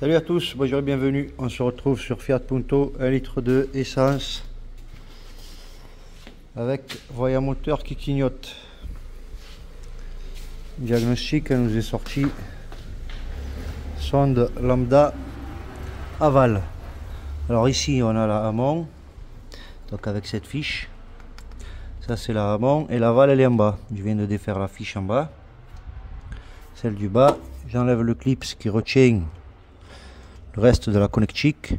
Salut à tous, bonjour et bienvenue. On se retrouve sur Fiat Punto, 1 litre de essence avec voyant moteur qui clignote. Diagnostic nous est sorti sonde lambda aval. Alors ici on a la amont, donc avec cette fiche, ça c'est la amont et l'aval elle est en bas. Je viens de défaire la fiche en bas, celle du bas. J'enlève le clip qui retient le reste de la connectique.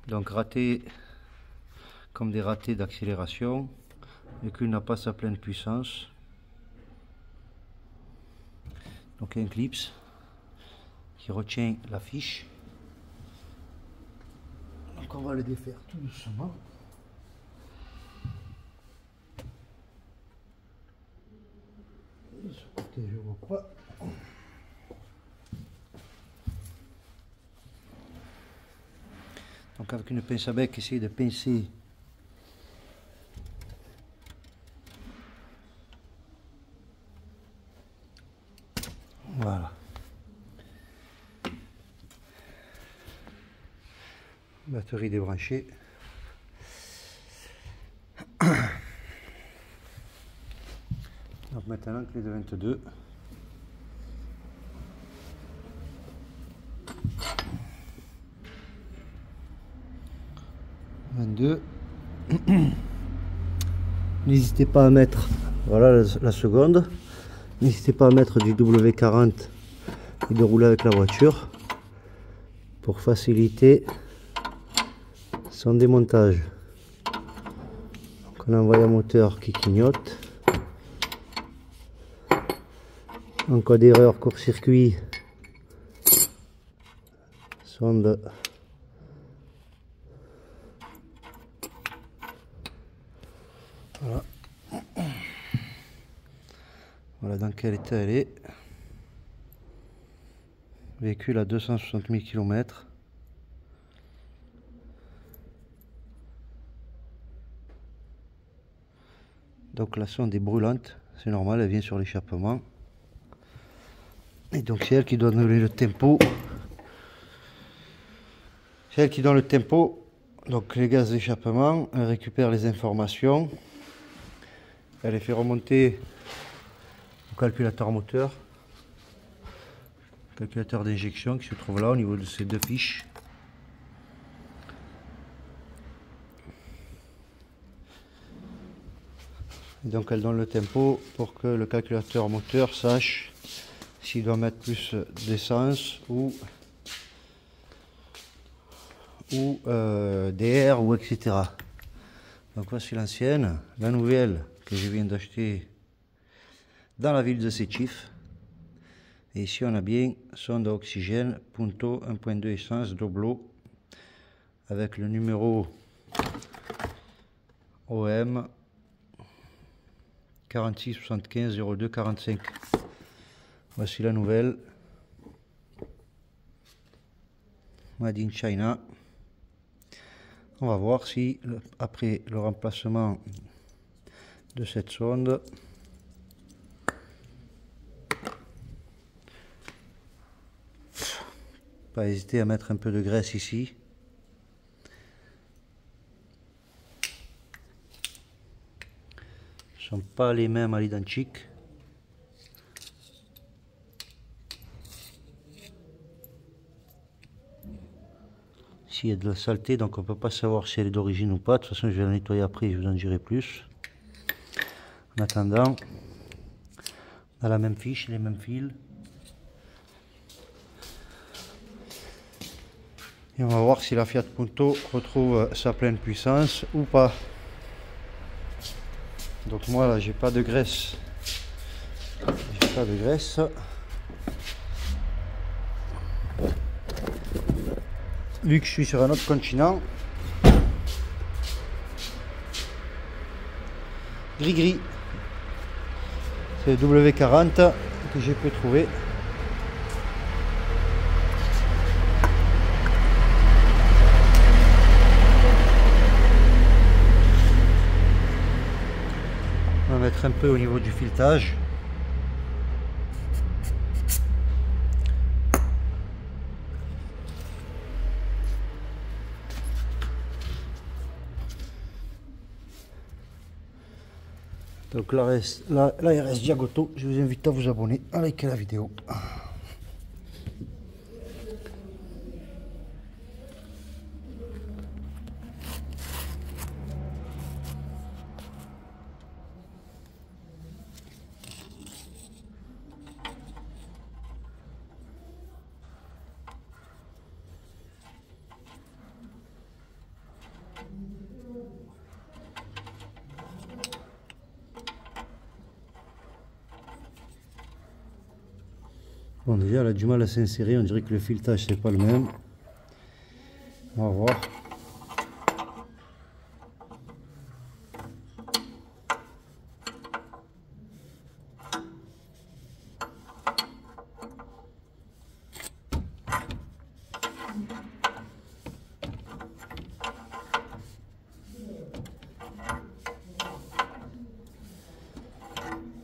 Donc raté comme des ratés d'accélération, et qu'une n'a pas sa pleine puissance. Donc un clip qui retient la fiche. Donc on va le défaire tout doucement. De ce côté je vois pas. Donc avec une pince à bec, essayer de pincer voilà. Batterie débranchée. Donc maintenant clé de 22. N'hésitez pas à mettre, voilà la seconde, n'hésitez pas à mettre du W40 et de rouler avec la voiture pour faciliter son démontage. Donc on a un voyant moteur qui clignote. En cas d'erreur court-circuit, sonde voilà. Voilà dans quel état elle est. Véhicule à 260 000 km. Donc la sonde est brûlante, c'est normal, elle vient sur l'échappement. Et donc c'est elle qui doit donner le tempo. C'est elle qui donne le tempo. Donc les gaz d'échappement, elle récupère les informations. Elle les fait remonter au calculateur moteur. Calculateur d'injection qui se trouve là au niveau de ces deux fiches. Et donc elle donne le tempo pour que le calculateur moteur sache s'il doit mettre plus d'essence ou d'air ou etc. Donc voici l'ancienne, la nouvelle que je viens d'acheter dans la ville de Sétif. Et ici on a bien sonde à oxygène Punto 1.2 essence Doblo avec le numéro OM 46 75 02 45. Voici la nouvelle, Made in China. On va voir si après le remplacement de cette sonde, pas hésiter à mettre un peu de graisse ici. Ce ne sont pas les mêmes à l'identique. Ici il y a de la saleté, donc on ne peut pas savoir si elle est d'origine ou pas. De toute façon je vais la nettoyer après, je vous en dirai plus. En attendant, on a la même fiche, les mêmes fils. Et on va voir si la Fiat Punto retrouve sa pleine puissance ou pas. Donc moi là j'ai pas de graisse. J'ai pas de graisse. Vu que je suis sur un autre continent. Gris. C'est le W40 que j'ai pu trouver. mettre un peu au niveau du filetage. Donc là, il reste Giagotto. Je vous invite à vous abonner, à liker la vidéo. Bon, déjà, elle a du mal à s'insérer. On dirait que le filetage, c'est pas le même. On va voir.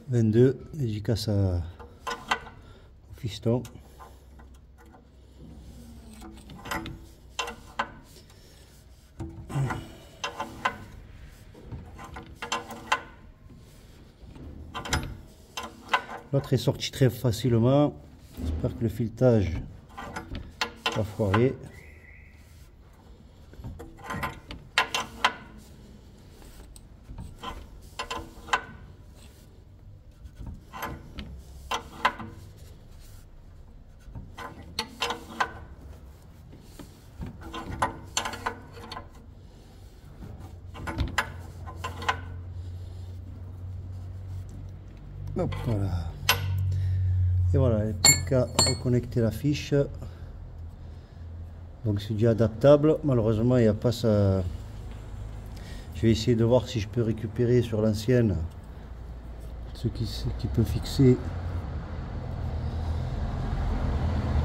« 22, dédicace au fiston. L'autre est sorti très facilement. J'espère que le filetage va foirer. Hop, voilà. Et voilà, il n'y a plus qu'à reconnecter la fiche. Donc c'est du adaptable. Malheureusement, il n'y a pas ça. Je vais essayer de voir si je peux récupérer sur l'ancienne ce qui peut fixer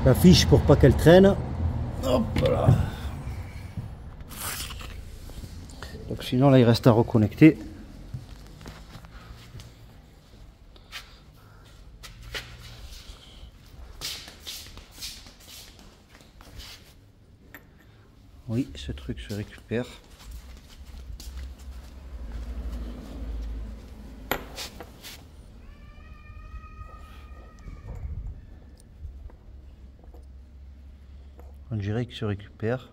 la fiche pour pas qu'elle traîne. Hop là. Donc sinon là il reste à reconnecter. Oui, ce truc se récupère. On dirait qu'il se récupère.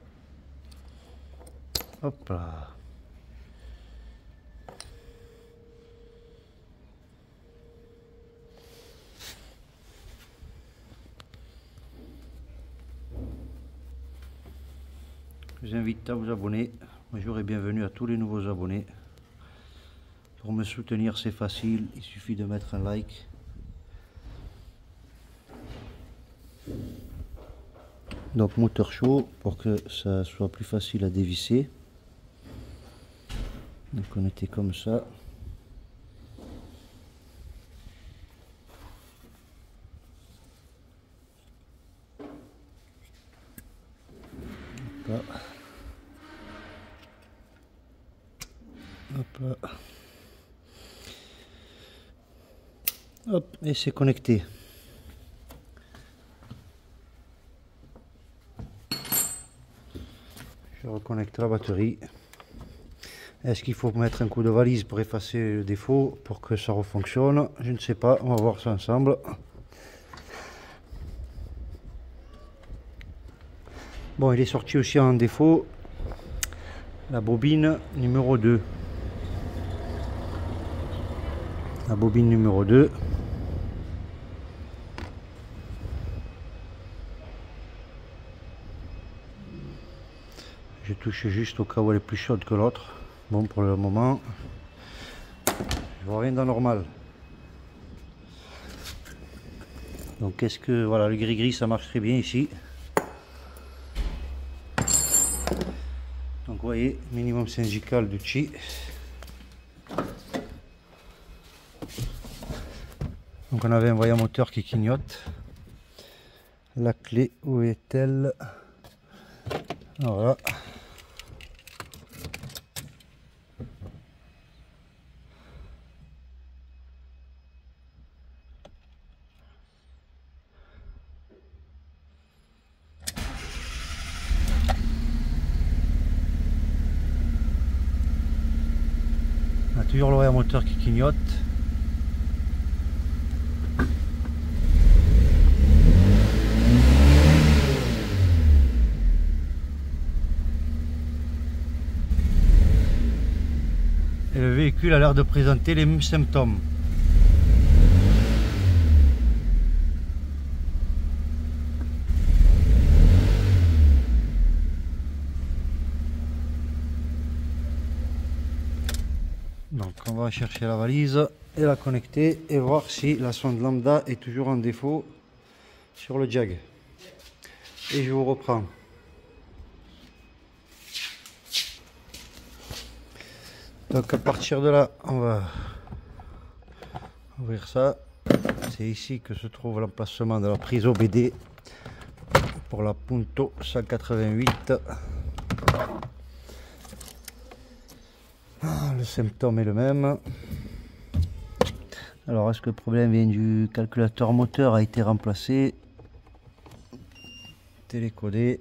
Hop là. Je vous invite à vous abonner. Bonjour et bienvenue à tous les nouveaux abonnés. Pour me soutenir, c'est facile. Il suffit de mettre un like. Donc moteur chaud pour que ça soit plus facile à dévisser. Donc on était comme ça. Hop là. Hop là. Hop, et c'est connecté. Je reconnecte la batterie. Est-ce qu'il faut mettre un coup de valise pour effacer le défaut pour que ça refonctionne? Je ne sais pas, on va voir ça ensemble. Bon, il est sorti aussi en défaut la bobine numéro 2. La bobine numéro 2. Je touche juste au cas où elle est plus chaude que l'autre. Bon, pour le moment, je vois rien d'anormal. Donc, qu'est-ce que... Voilà, le gris-gris, ça marche très bien ici. Donc, vous voyez, minimum syndical de chi. Donc, on avait un voyant moteur qui clignote. La clé, où est-elle? Voilà. toujours l'oreille moteur qui clignote. Et le véhicule a l'air de présenter les mêmes symptômes. Donc on va chercher la valise et la connecter et voir si la sonde lambda est toujours en défaut sur le jag. Et je vous reprends. Donc à partir de là, on va ouvrir ça. C'est ici que se trouve l'emplacement de la prise OBD pour la Punto 188. Le symptôme est le même. Alors est-ce que le problème vient du calculateur moteur a été remplacé? Télécodé.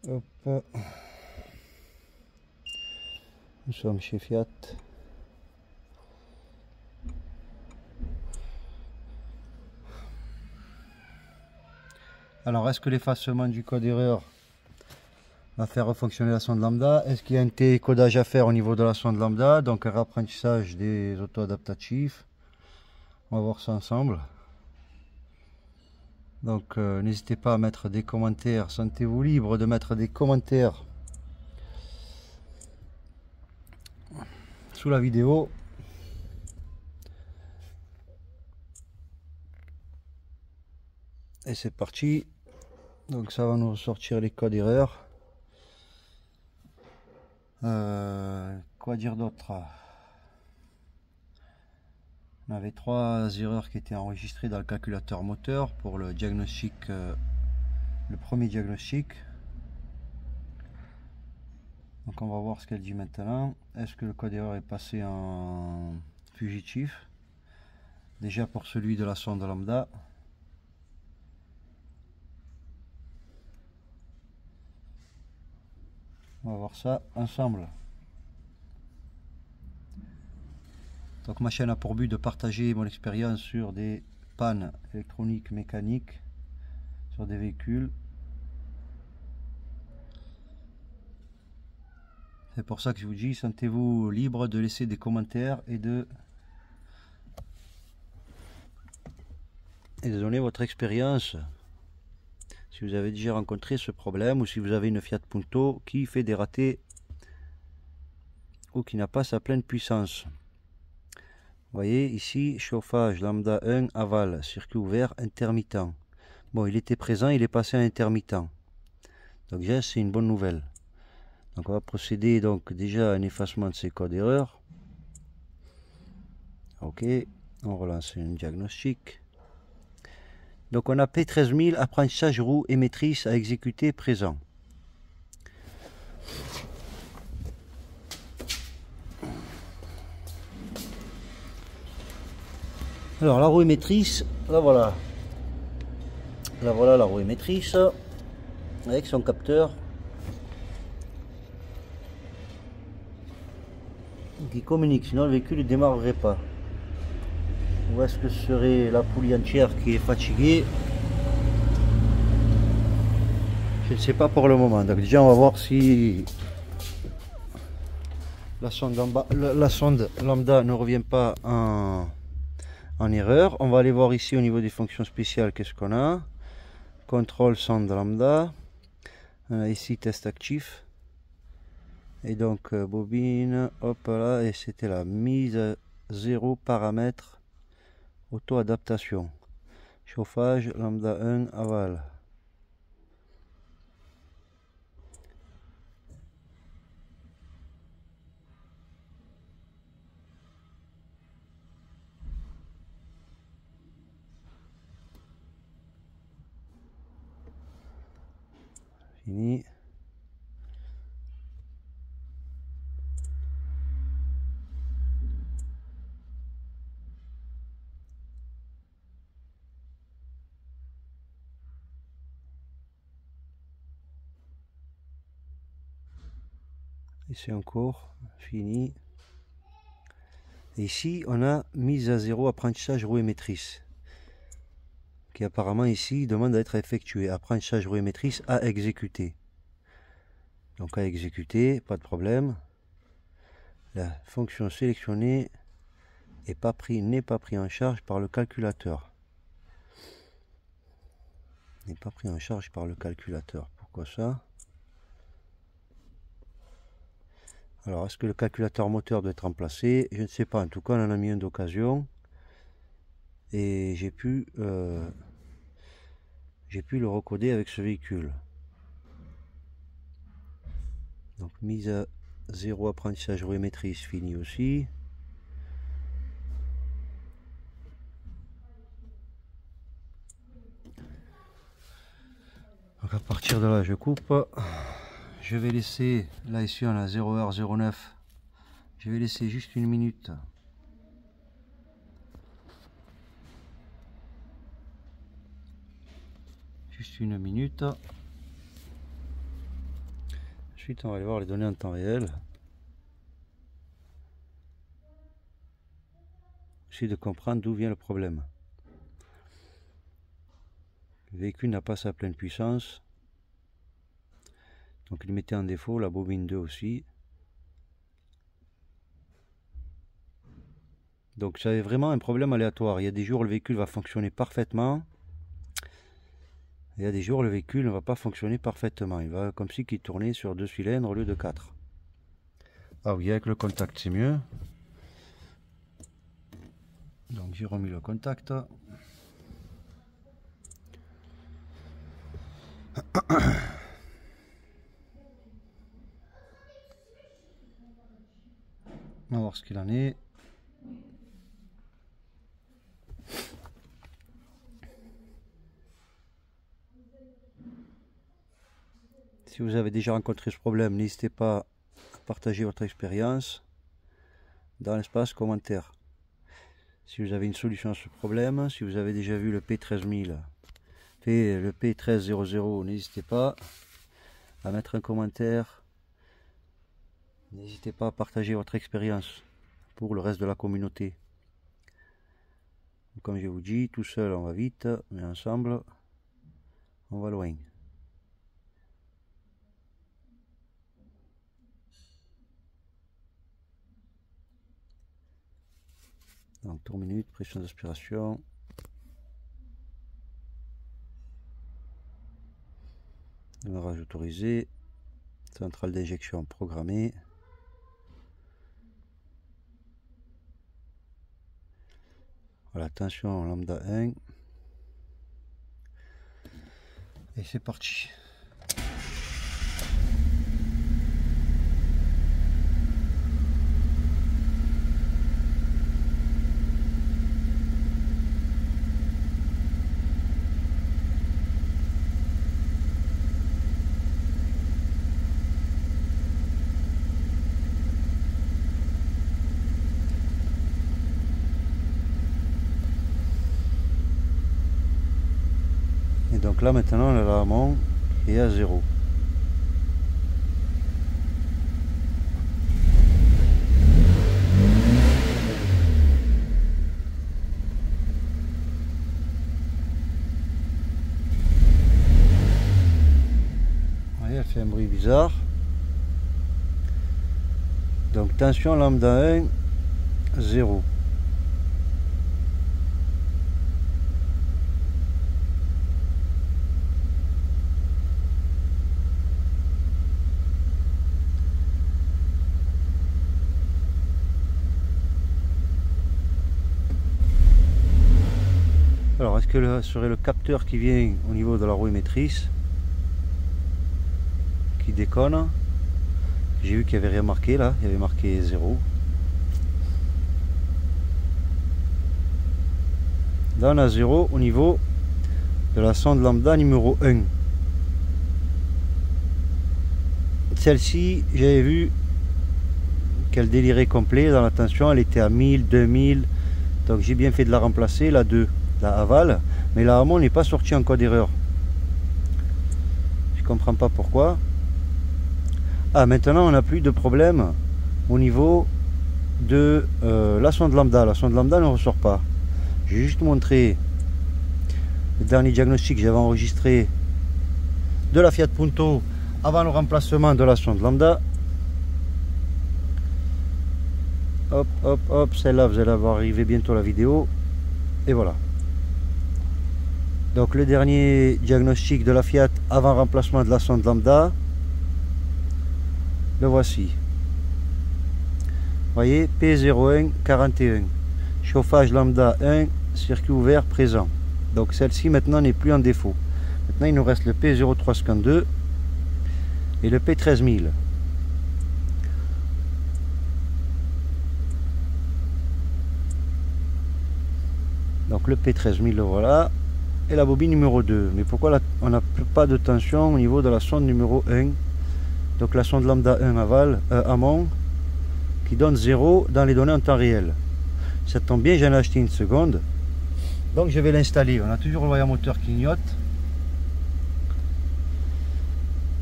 Hop. Nous sommes chez Fiat. Alors, est-ce que l'effacement du code erreur va faire fonctionner la sonde lambda? Est-ce qu'il y a un télécodage à faire au niveau de la sonde lambda? Donc, un rapprentissage des auto-adaptatifs. On va voir ça ensemble. Donc, n'hésitez pas à mettre des commentaires. Sentez-vous libre de mettre des commentaires sous la vidéo. Et c'est parti. Donc ça va nous sortir les codes erreurs. Quoi dire d'autre? On avait 3 erreurs qui étaient enregistrées dans le calculateur moteur pour le diagnostic, le premier diagnostic. Donc on va voir ce qu'elle dit maintenant. Est-ce que le code erreur est passé en fugitif? Déjà pour celui de la sonde lambda. On va voir ça ensemble. Donc ma chaîne a pour but de partager mon expérience sur des pannes électroniques, mécaniques, sur des véhicules. C'est pour ça que je vous dis, sentez-vous libre de laisser des commentaires et de donner votre expérience. Si vous avez déjà rencontré ce problème ou si vous avez une Fiat Punto qui fait des ratés ou qui n'a pas sa pleine puissance. Vous voyez ici, chauffage lambda 1 aval, circuit ouvert intermittent. Bon, il était présent, il est passé à intermittent. Donc déjà, c'est une bonne nouvelle. Donc on va procéder donc déjà à un effacement de ces codes erreurs. Ok, on relance un diagnostic. Donc on a P13000 apprentissage roue émettrice à exécuter présent. Alors la roue émettrice, la voilà. La voilà la roue émettrice avec son capteur qui communique, sinon le véhicule ne démarrerait pas. Où est-ce que serait la poulie entière qui est fatiguée? Je ne sais pas pour le moment. Donc déjà on va voir si la sonde lambda ne revient pas en erreur. On va aller voir ici au niveau des fonctions spéciales qu'est-ce qu'on a. Contrôle sonde lambda. On a ici test actif. Et donc bobine, hop là, et c'était la mise à 0 paramètres auto-adaptation. Chauffage lambda 1 aval. Fini. Et c'est encore fini. Et ici, on a mise à zéro apprentissage roue émettrice. Qui apparemment ici demande à être effectué. Apprentissage roue émettrice à exécuter. Donc à exécuter, pas de problème. La fonction sélectionnée n'est pas pris en charge par le calculateur. N'est pas pris en charge par le calculateur. Pourquoi ça? Alors, est-ce que le calculateur moteur doit être remplacé? Je ne sais pas. En tout cas, on en a mis un d'occasion. Et j'ai pu le recoder avec ce véhicule. Donc, mise à zéro apprentissage roue émettrice fini aussi. Donc, à partir de là, je coupe. Je vais laisser, là ici on a 0h09, je vais laisser juste une minute. Juste une minute. Ensuite on va aller voir les données en temps réel. Essayer de comprendre d'où vient le problème. Le véhicule n'a pas sa pleine puissance. Donc il mettait en défaut, la bobine 2 aussi. Donc c'est vraiment un problème aléatoire. Il y a des jours où le véhicule va fonctionner parfaitement. Il y a des jours où le véhicule ne va pas fonctionner parfaitement. Il va comme si il tournait sur 2 cylindres au lieu de 4. Ah oui, avec le contact c'est mieux. Donc j'ai remis le contact. On va voir ce qu'il en est. Si vous avez déjà rencontré ce problème, n'hésitez pas à partager votre expérience dans l'espace commentaire. Si vous avez une solution à ce problème, si vous avez déjà vu le P13000, le P1300, n'hésitez pas à mettre un commentaire. N'hésitez pas à partager votre expérience pour le reste de la communauté. Comme je vous dis, tout seul on va vite, mais ensemble on va loin. Donc tour minute, pression d'aspiration. Démarrage autorisé. Centrale d'injection programmée. Voilà, tension lambda 1. Et c'est parti. Donc là maintenant le lavement est à 0. Vous voyez, elle fait un bruit bizarre. Donc tension lambda 1, 0. Alors, est-ce que ce serait le capteur qui vient au niveau de la roue émettrice qui déconne? J'ai vu qu'il n'y avait rien marqué là, il y avait marqué 0. Là on a 0 au niveau de la sonde lambda numéro 1. Celle-ci, j'avais vu qu'elle délirait complet dans la tension, elle était à 1000, 2000. Donc j'ai bien fait de la remplacer, la 2. La aval, mais la amont n'est pas sorti en code erreur. Je comprends pas pourquoi. Ah, maintenant on n'a plus de problème au niveau de la sonde lambda. La sonde lambda ne ressort pas. Je vais juste montrer le dernier diagnostic que j'avais enregistré de la Fiat Punto avant le remplacement de la sonde lambda. Hop, hop, hop, celle-là, vous allez voir arriver bientôt la vidéo. Et voilà. Donc le dernier diagnostic de la Fiat avant remplacement de la sonde lambda. Le voici. Vous voyez, P01 41. Chauffage lambda 1, circuit ouvert présent. Donc celle-ci maintenant n'est plus en défaut. Maintenant il nous reste le P0352 et le P13000. Donc le P13000 le voilà. Et la bobine numéro 2. Mais pourquoi on n'a pas de tension au niveau de la sonde numéro 1? Donc la sonde lambda 1 aval, amont, qui donne 0 dans les données en temps réel. Ça tombe bien, j'en ai acheté une seconde. Donc je vais l'installer. On a toujours le voyant moteur qui clignote.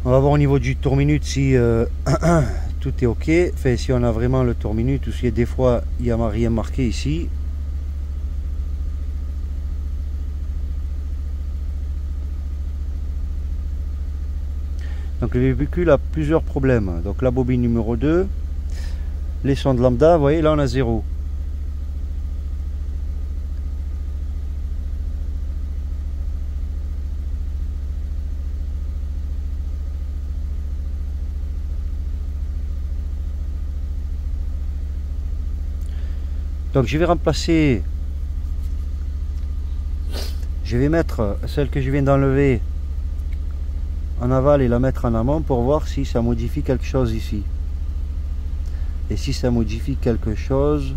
On va voir au niveau du tour minute si tout est ok. Enfin, si on a vraiment le tour minute ou si des fois il n'y a rien marqué ici. Donc le véhicule a plusieurs problèmes. Donc la bobine numéro 2, les sondes lambda, vous voyez là on a 0. Donc je vais remplacer, je vais mettre celle que je viens d'enlever en aval et la mettre en amont pour voir si ça modifie quelque chose ici. Et si ça modifie quelque chose,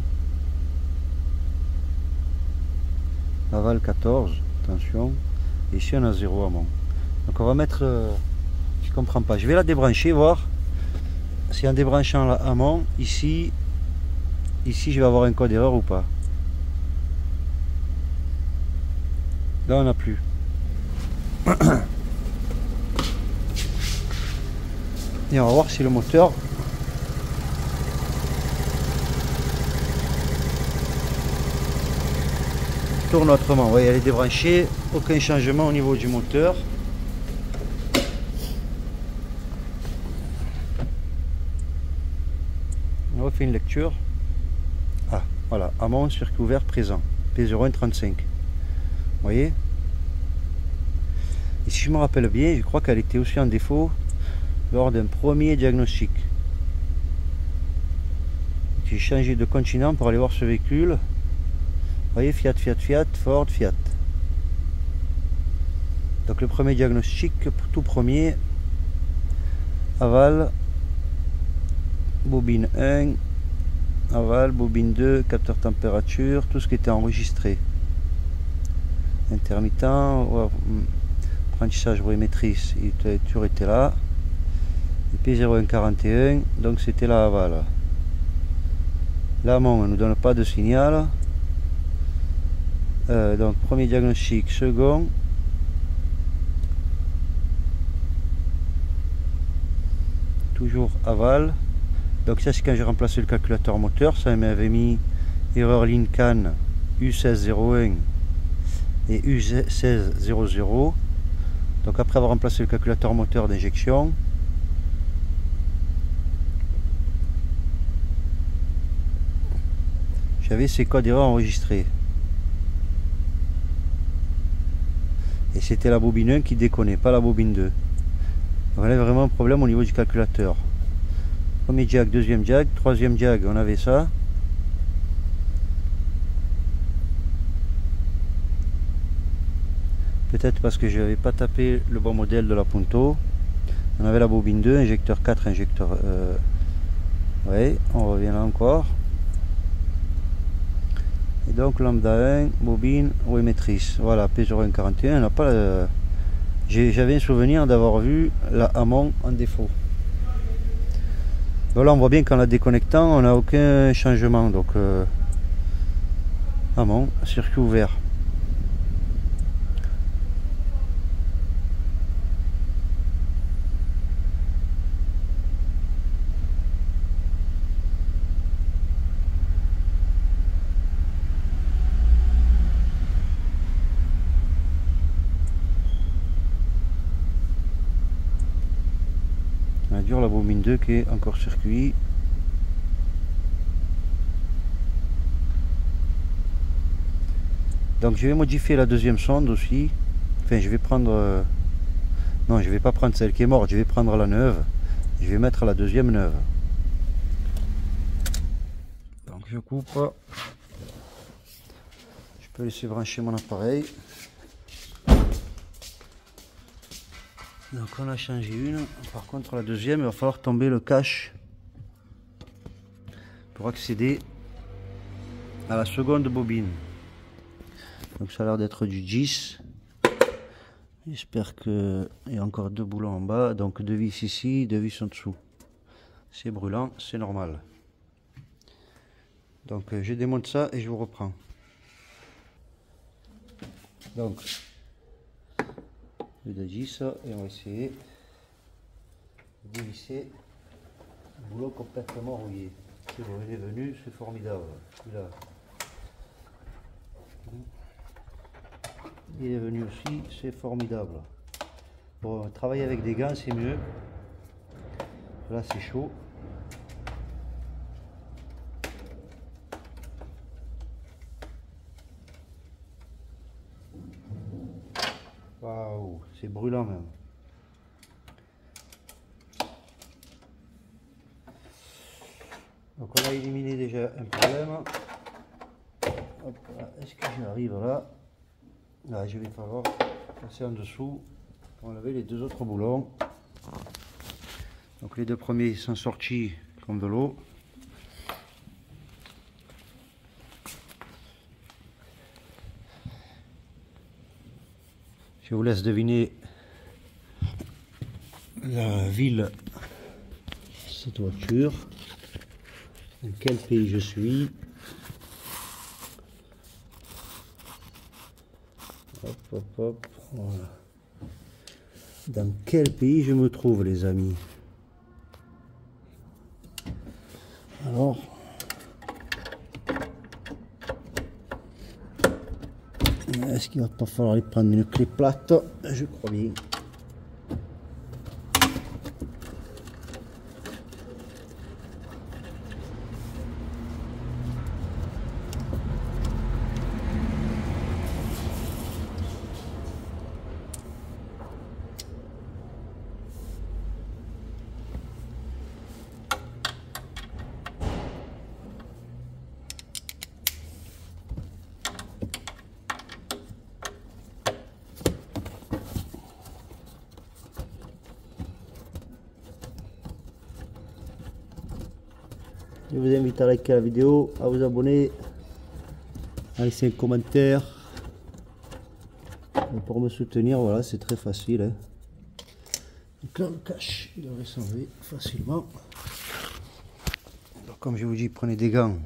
aval 14, attention, et ici on a 0 amont. Donc on va mettre, je comprends pas, je vais la débrancher, voir si en débranchant la amont, ici je vais avoir un code erreur ou pas. Là on n'a plus. Et on va voir si le moteur tourne autrement. Vous voyez, elle est débranchée, aucun changement au niveau du moteur. On refait une lecture. Ah, voilà, amont, circuit ouvert présent, P0135. Vous voyez? Et si je me rappelle bien, je crois qu'elle était aussi en défaut lors d'un premier diagnostic. J'ai changé de continent pour aller voir ce véhicule. Vous voyez, Fiat, Fiat, Fiat, Ford, Fiat. Donc le premier diagnostic, tout premier, aval, bobine 1, aval, bobine 2, capteur température, tout ce qui était enregistré. Intermittent, apprentissage bruit maîtrise, il a toujours été là. P0141, donc c'était la aval. L'amont ne nous donne pas de signal. Donc premier diagnostic, second. Toujours aval. Donc ça c'est quand j'ai remplacé le calculateur moteur, ça m'avait mis erreur Lincoln U1601 et U1600. Donc après avoir remplacé le calculateur moteur d'injection, j'avais ces codes erreurs enregistrés. Et c'était la bobine 1 qui déconnait, pas la bobine 2. Donc on avait vraiment un problème au niveau du calculateur. Premier jack, deuxième jack, troisième jack, on avait ça. Peut-être parce que je n'avais pas tapé le bon modèle de la Punto. On avait la bobine 2, injecteur 4, injecteur... Oui, on revient là encore. Et donc lambda 1, bobine, rouée maîtrise. Voilà, P0141, on n'a pas... J'avais un souvenir d'avoir vu la amont en défaut. Voilà, on voit bien qu'en la déconnectant, on n'a aucun changement. Donc, amont, circuit ouvert. dure la bobine 2 qui est en court-circuit. Donc je vais modifier la deuxième sonde aussi. Enfin je vais prendre... non, je vais pas prendre celle qui est morte, je vais prendre la neuve. Je vais mettre la deuxième neuve. Donc je coupe. Je peux laisser brancher mon appareil. Donc on a changé une. Par contre la deuxième, il va falloir tomber le cache pour accéder à la seconde bobine. Donc ça a l'air d'être du 10. J'espère qu'il y a encore 2 boulons en bas. Donc 2 vis ici, 2 vis en dessous. C'est brûlant, c'est normal. Donc je démonte ça et je vous reprends. Donc le 10 et on va essayer de visser le boulot complètement rouillé. C'est bon, il est venu, c'est formidable. Là. Il est venu aussi, c'est formidable. Bon, travailler avec des gants c'est mieux. Là c'est chaud. Waouh, c'est brûlant même. Donc on a éliminé déjà un problème. Est-ce que j'arrive là? Là, je vais falloir passer en dessous pour enlever les 2 autres boulons. Donc les 2 premiers sont sortis comme de l'eau. Je vous laisse deviner la ville de cette voiture, dans quel pays je suis. Hop, hop, hop, voilà. Dans quel pays je me trouve, les amis? Alors, est-ce qu'il va pas falloir aller prendre une clé plate? Je crois bien. Je vous invite à liker la vidéo, à vous abonner, à laisser un commentaire. Et pour me soutenir, voilà, c'est très facile. Hein. Donc là, le cache, il devrait s'enlever facilement. Alors, comme je vous dis, prenez des gants.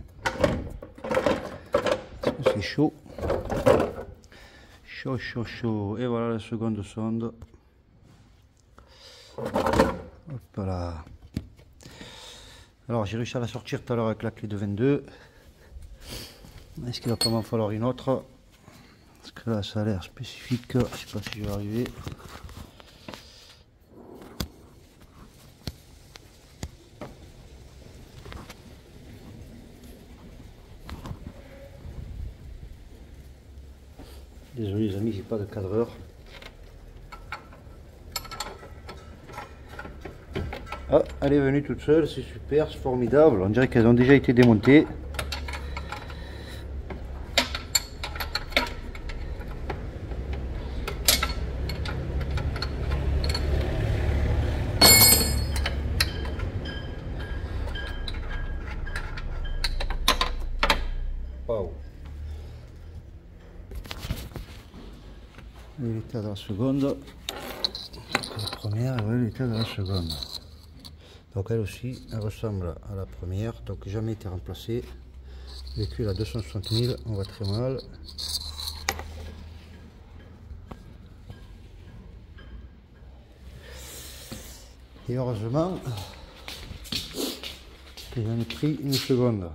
Parce que c'est chaud. Chaud, chaud, chaud. Et voilà la seconde sonde. Hop là. Alors j'ai réussi à la sortir tout à l'heure avec la clé de 22. Est-ce qu'il va pas m'en falloir une autre? Parce que là ça a l'air spécifique. Je sais pas si je vais arriver. Désolé les amis, j'ai pas de cadreur. Ah, elle est venue toute seule, c'est super, c'est formidable. On dirait qu'elles ont déjà été démontées. Waouh. L'état de la seconde. La première, et l'état de la seconde. Donc elle aussi, elle ressemble à la première, donc jamais été remplacée. Véhicule à 260 000, on voit très mal. Et heureusement que j'en ai pris une seconde.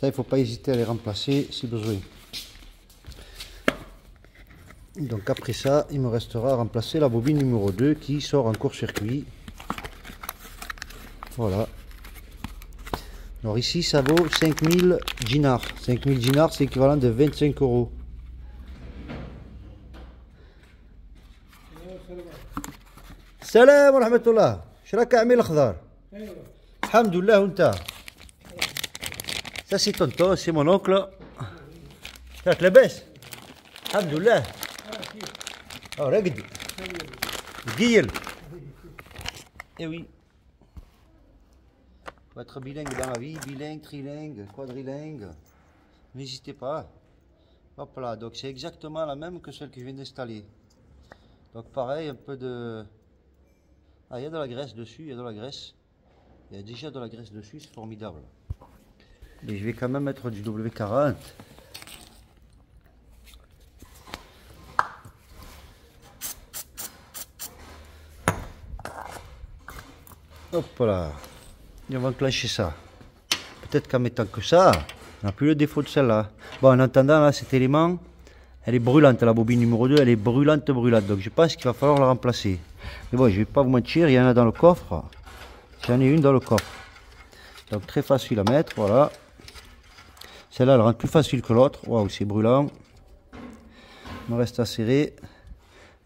Ça, il ne faut pas hésiter à les remplacer si besoin. Donc après ça, il me restera à remplacer la bobine numéro 2 qui sort en court-circuit. Voilà. Alors ici, ça vaut 5000 dinars. 5000 dinars, c'est équivalent de 25 €. Salam wa rahmatullah. Shraka Amil Khdar. Alhamdulillah, unta. Ça c'est tonton, c'est mon oncle. Ça te la baisse. Alhamdulillah. Oh, regarde. Guille. Eh oui. Faut être bilingue dans la vie, bilingue, trilingue, quadrilingue. N'hésitez pas. Hop là, donc c'est exactement la même que celle que je viens d'installer. Donc pareil, un peu de... Ah, il y a de la graisse dessus, il y a de la graisse. Il y a déjà de la graisse dessus, c'est formidable. Et je vais quand même mettre du W40. Hop là. Et on va enclencher ça. Peut-être qu'en mettant que ça, on n'a plus le défaut de celle-là. Bon, en attendant, là, cet élément, elle est brûlante. La bobine numéro 2, elle est brûlante. Donc je pense qu'il va falloir la remplacer. Mais bon, je vais pas vous mentir, il y en a dans le coffre. J'en ai une dans le coffre. Donc très facile à mettre, voilà. Celle-là, elle rend plus facile que l'autre. Waouh, c'est brûlant. Il me reste à serrer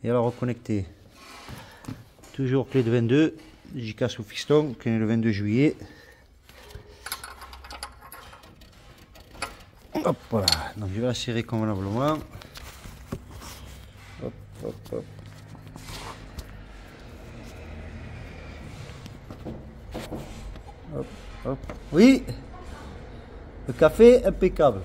et à la reconnecter. Toujours clé de 22. JK sous fiston, qui est le 22 juillet. Hop, voilà. Donc je vais la serrer convenablement. Hop, hop, hop. Hop, hop. Oui, le café impeccable.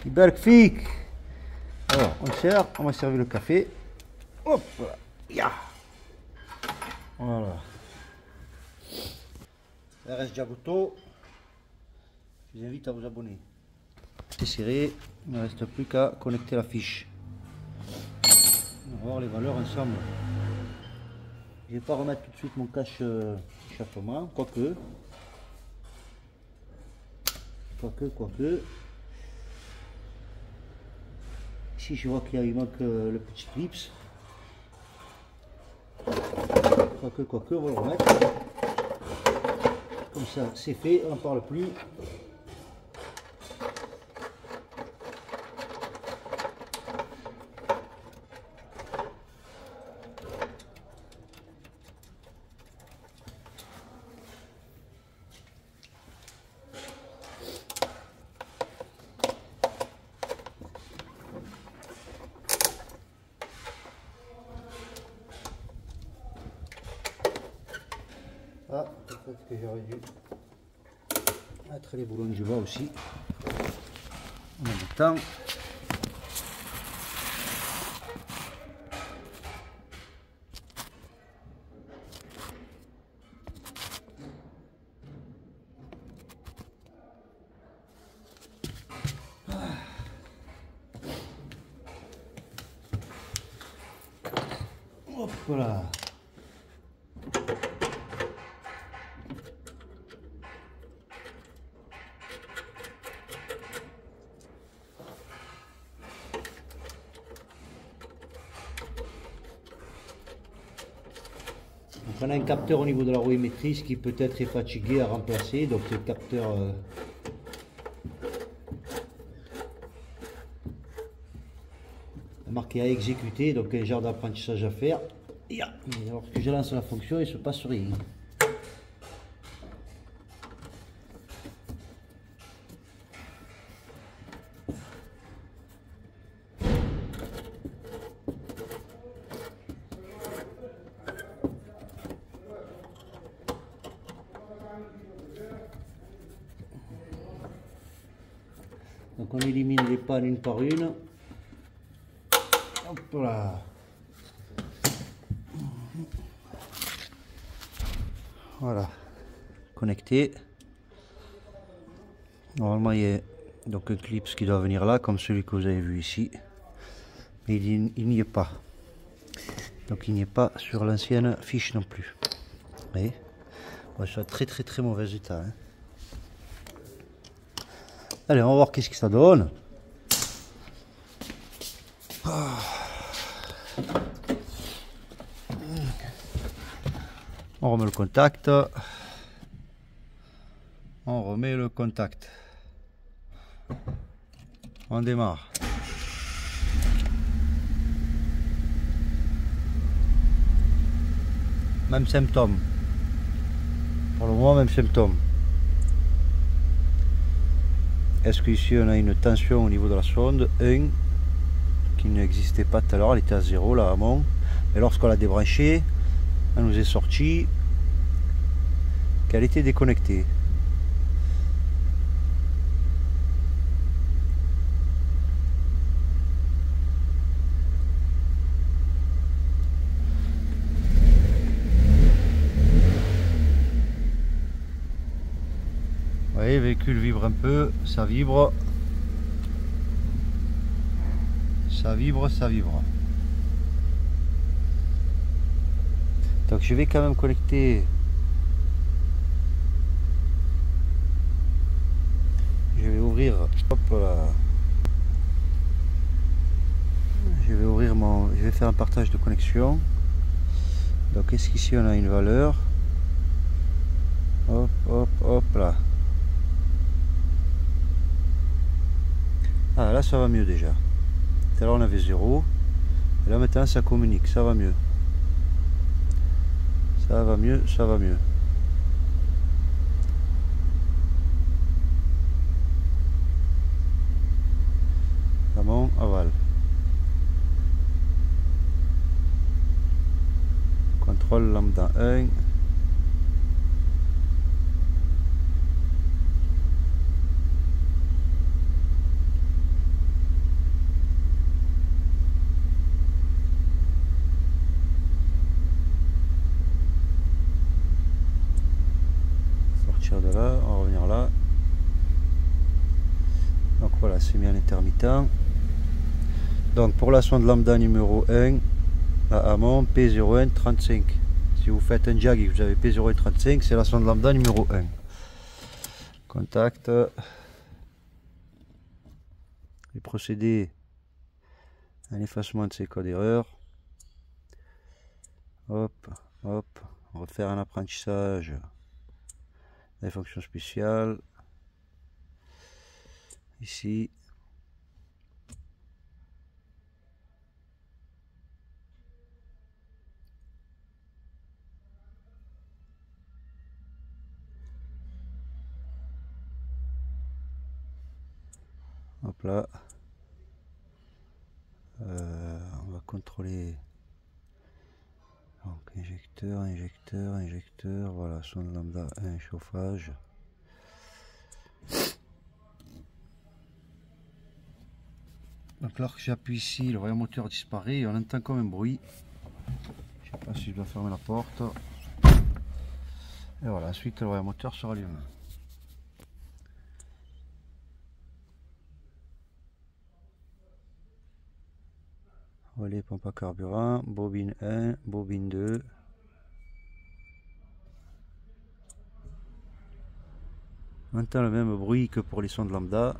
Ibarak fik. Alors, on sert, on va servir le café. Hop, voilà. Ya. Voilà. RS Diagoto. Je vous invite à vous abonner. C'est serré, il ne reste plus qu'à connecter la fiche. On va voir les valeurs ensemble. Je ne vais pas remettre tout de suite mon cache échappement, quoique. Ici je vois qu'il manque le petit clips. Quoique, on va le remettre. Comme ça, c'est fait, on n'en parle plus. Ah, peut-être que j'aurais dû mettre les boulons du bas aussi. En même temps. Hop là. On a un capteur au niveau de la roue émettrice qui peut-être est fatigué à remplacer, donc le capteur marqué à exécuter, donc un genre d'apprentissage à faire. Et lorsque je lance la fonction, il ne se passe rien. Donc on élimine les pannes une par une. Hop là. Voilà. Connecté. Normalement il y a donc un clip qui doit venir là, comme celui que vous avez vu ici. Mais il n'y est pas. Donc il n'y est pas sur l'ancienne fiche non plus. Vous voyez, bon, c'est un très mauvais état. Hein. Allez, on va voir qu'est-ce que ça donne. On remet le contact. On remet le contact. On démarre. Même symptôme. Pour le moment, même symptôme. Est-ce qu'ici on a une tension au niveau de la sonde 1 qui n'existait pas tout à l'heure, elle était à 0 là amont. Et lorsqu'on l'a débranchée, elle nous est sortie qu'elle était déconnectée. Vous voyez, le véhicule vibre un peu, ça vibre. Ça vibre, ça vibre. Donc je vais quand même connecter. Je vais ouvrir. Hop là. Je vais ouvrir mon. Je vais faire un partage de connexion. Donc est-ce qu'ici on a une valeur? Hop, hop, hop là. Ah là ça va mieux déjà. Tout à l'heure on avait 0. Et là maintenant ça communique, ça va mieux. Ça va mieux, ça va mieux. Amont, aval. Contrôle lambda 1. De là, on va revenir là. Donc voilà, c'est mis en intermittent. Donc pour la sonde lambda numéro 1 à amont, P01 35. Si vous faites un jag et que vous avez P01 35, c'est la sonde lambda numéro 1. Contact. Et procéder à l'effacement de ces codes erreurs. Hop, hop, refaire un apprentissage. Les fonctions spéciales ici, hop là, on va contrôler donc injecteur, injecteur, injecteur, voilà, sonde lambda 1 chauffage. Donc là que j'appuie ici, le voyant moteur disparaît et on entend comme un bruit. Je sais pas si je dois fermer la porte. Et voilà, ensuite le voyant moteur se rallume. Relais pompe à carburant, bobine 1, bobine 2. On entend le même bruit que pour les sondes lambda.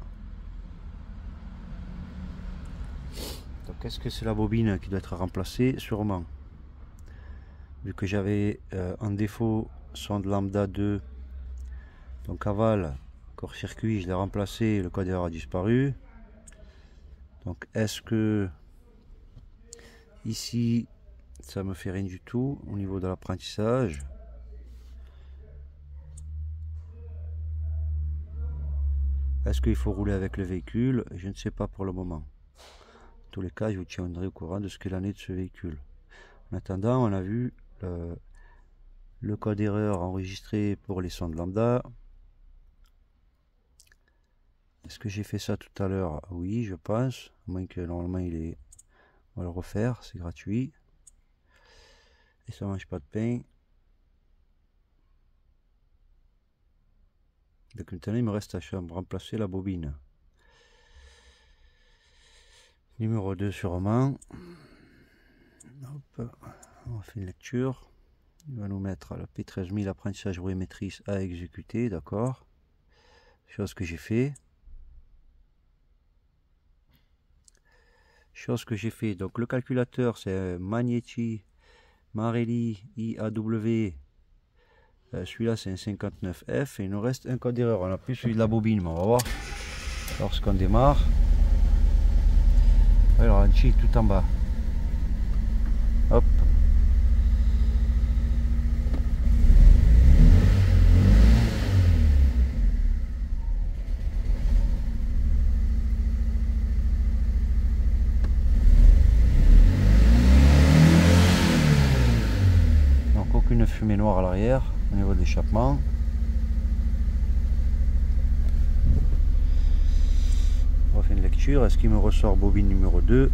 Donc est-ce que c'est la bobine qui doit être remplacée? Sûrement. Vu que j'avais en défaut sonde lambda 2, donc aval, corps circuit, je l'ai remplacé, le code erreur a disparu. Donc est-ce que ici ça me fait rien du tout au niveau de l'apprentissage? Est-ce qu'il faut rouler avec le véhicule? Je ne sais pas pour le moment. En tous les cas, je vous tiendrai au courant de ce qu'il en est de ce véhicule. En attendant, on a vu le code erreur enregistré pour les sondes lambda. Est-ce que j'ai fait ça tout à l'heure? Oui, je pense. À moins que normalement il est... On va le refaire, c'est gratuit. Et ça mange pas de pain. Donc maintenant il me reste à remplacer la bobine. Numéro 2 sûrement. Hop. On fait une lecture. Il va nous mettre le P13000 apprentissage rouée maîtrise à exécuter, d'accord. Chose que j'ai fait. Donc le calculateur c'est Magneti Marelli IAW. Celui-là c'est un 59F et il nous reste un code d'erreur. On n'a plus celui de la bobine, mais on va voir lorsqu'on démarre. Alors un cheat tout en bas. Hop. Donc aucune fumée noire à l'arrière au niveau de l'échappement. On refait une lecture. Est-ce qu'il me ressort bobine numéro 2?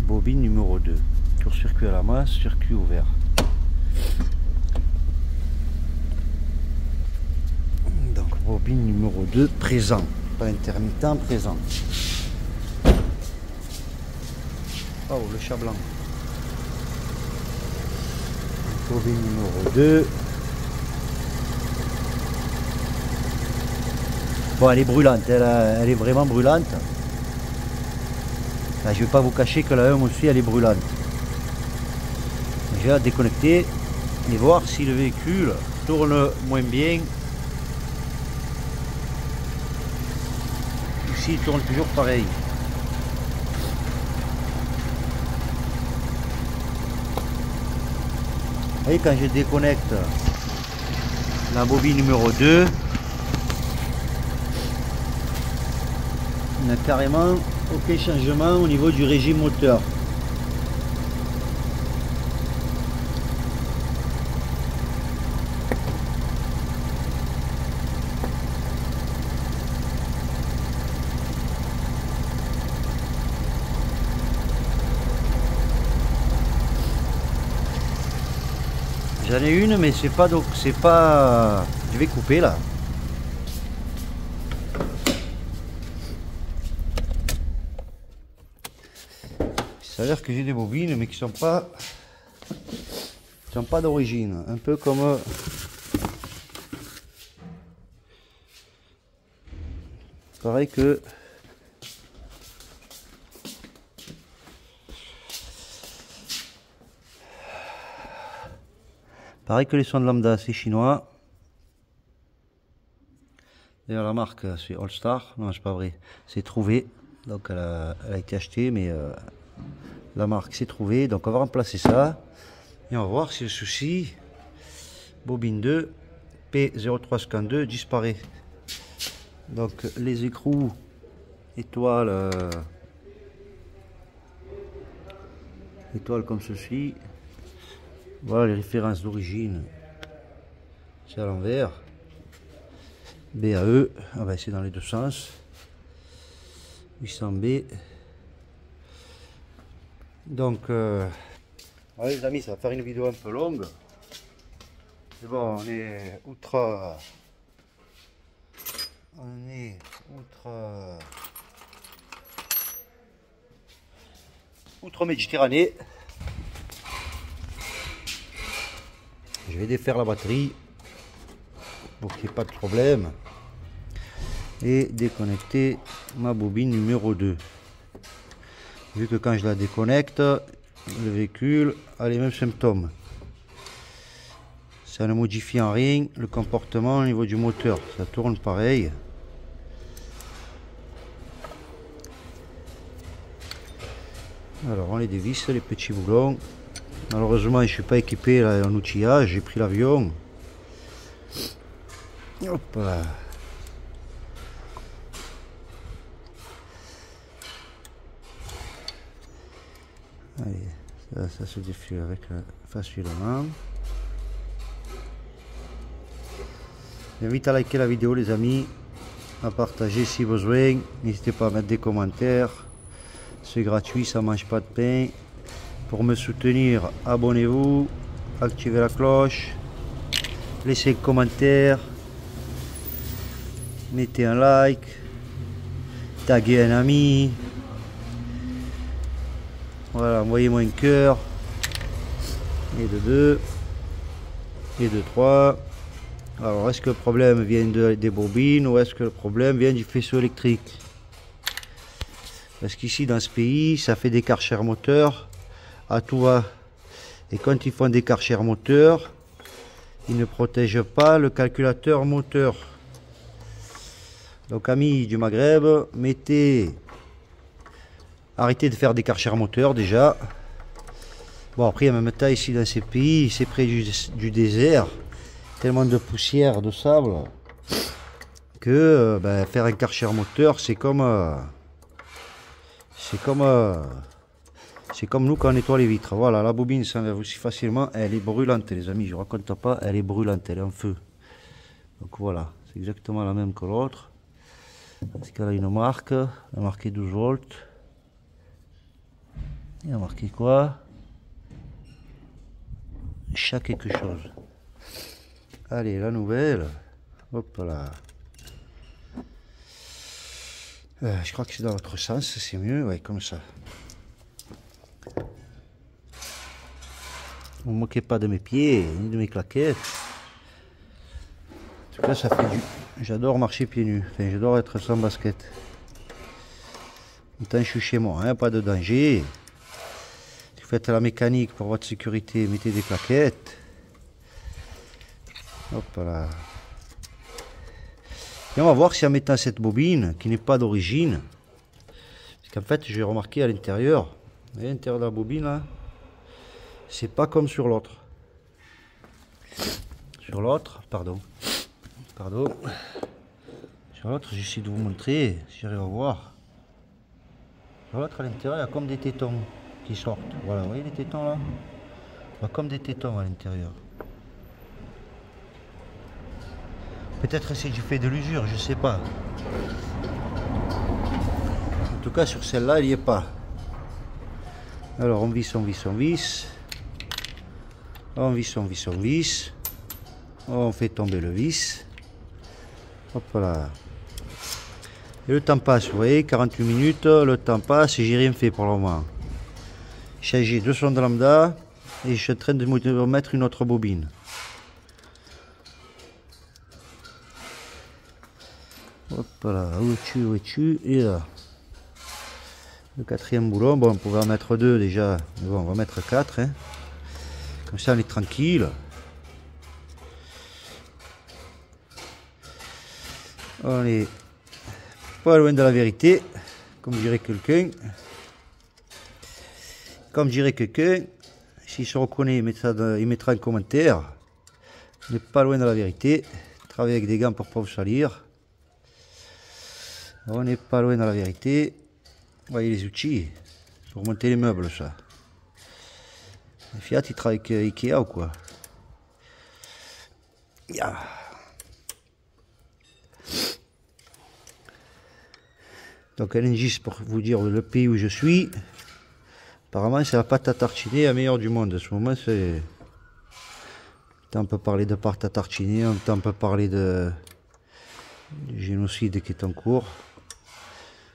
Bobine numéro 2. Court-circuit à la masse, circuit ouvert. Donc bobine numéro 2 présent. Pas intermittent, présent. Oh, le chat blanc. Bobine numéro 2. Bon, elle est brûlante, elle est vraiment brûlante. Là, je ne vais pas vous cacher que la 1 aussi, elle est brûlante. Je vais la déconnecter et voir si le véhicule tourne moins bien ou s'il tourne toujours pareil. Vous voyez, quand je déconnecte la bobine numéro 2, on n'a carrément aucun changement au niveau du régime moteur. J'en ai une, mais c'est pas, donc c'est pas. Je vais couper là. Il s'avère que j'ai des bobines, mais qui sont pas d'origine. Un peu comme pareil que les sons de lambda, c'est chinois. D'ailleurs la marque c'est All Star, non c'est pas vrai, c'est Trouvé, donc elle a été achetée, mais la marque c'est Trouvé, donc on va remplacer ça et on va voir si le souci bobine 2 P0352 disparaît. Donc les écrous étoiles comme ceci. Voilà les références d'origine, c'est à l'envers. BAE, on va essayer dans les deux sens. 800B. Donc, voilà les amis, ça va faire une vidéo un peu longue. Mais bon, on est outre Méditerranée. Je vais défaire la batterie pour qu'il n'y ait pas de problème et déconnecter ma bobine numéro 2. Vu que quand je la déconnecte, le véhicule a les mêmes symptômes. Ça ne modifie en rien le comportement au niveau du moteur, ça tourne pareil. Alors on les dévisse, les petits boulons. Malheureusement je ne suis pas équipé là, en outillage, j'ai pris l'avion. Hop là. Allez, ça se défile avec facilement. J'invite à liker la vidéo les amis, à partager si besoin, n'hésitez pas à mettre des commentaires, c'est gratuit, ça mange pas de pain. Pour me soutenir, abonnez-vous, activez la cloche, laissez un commentaire, mettez un like, taguez un ami. Voilà, envoyez-moi un cœur. Et de 2. Et de 3. Alors, est-ce que le problème vient des bobines ou est-ce que le problème vient du faisceau électrique? Parce qu'ici, dans ce pays, ça fait des karchers moteurs à tout va. Et quand ils font des karchers moteurs, ils ne protègent pas le calculateur moteur. Donc, amis du Maghreb, arrêtez de faire des karchers moteurs déjà. Bon, après, en même temps, ici dans ces pays, c'est près du désert, tellement de poussière, de sable, que faire un karcher moteur, c'est comme nous quand on nettoie les vitres. Voilà, la bobine s'enlève aussi facilement. Elle est brûlante, les amis. Je ne raconte pas, elle est brûlante, elle est en feu. Donc voilà, c'est exactement la même que l'autre. Parce qu'elle a une marque, elle a marqué 12 volts. Il a marqué quoi? Chat quelque chose. Allez, la nouvelle. Hop là. Je crois que c'est dans l'autre sens, c'est mieux, ouais, comme ça. Ne vous moquez pas de mes pieds, ni de mes claquettes. En tout cas, ça fait du... J'adore marcher pieds nus. Enfin, j'adore être sans basket. Pourtant, je suis chez moi, hein, pas de danger. Si vous faites la mécanique pour votre sécurité, mettez des claquettes. Hop là. Et on va voir si en mettant cette bobine, qui n'est pas d'origine, parce qu'en fait, j'ai remarqué à l'intérieur, de la bobine, là, c'est pas comme sur l'autre. Sur l'autre, pardon. Sur l'autre, j'essaie de vous montrer, si j'arrive à voir. Sur l'autre, à l'intérieur, il y a comme des tétons qui sortent. Voilà, vous voyez les tétons là? Il y a comme des tétons à l'intérieur. Peut-être c'est du fait de l'usure, je sais pas. En tout cas, sur celle-là, il n'y est pas. Alors, on visse. On visse. On fait tomber le vis. Hop là. Et le temps passe, vous voyez, 48 minutes, le temps passe et j'ai rien fait pour le moment. J'ai changé 2 sondes lambda et je suis en train de mettre une autre bobine. Hop là, où es-tu? Et là. Le 4e boulon, bon, on pouvait en mettre 2 déjà, mais bon, on va mettre 4. Hein. Comme ça, on est tranquille. On est pas loin de la vérité, comme dirait quelqu'un. S'il se reconnaît, il mettra un commentaire. On n'est pas loin de la vérité. Travailler avec des gants pour ne pas vous salir. On n'est pas loin de la vérité. Vous voyez les outils pour monter les meubles, ça. Fiat, il travaille avec Ikea ou quoi? Yeah. Donc un indice pour vous dire le pays où je suis. Apparemment, c'est la pâte à tartiner la meilleure du monde. À ce moment, c'est... On peut parler de pâte à tartiner, on peut parler du génocide qui est en cours.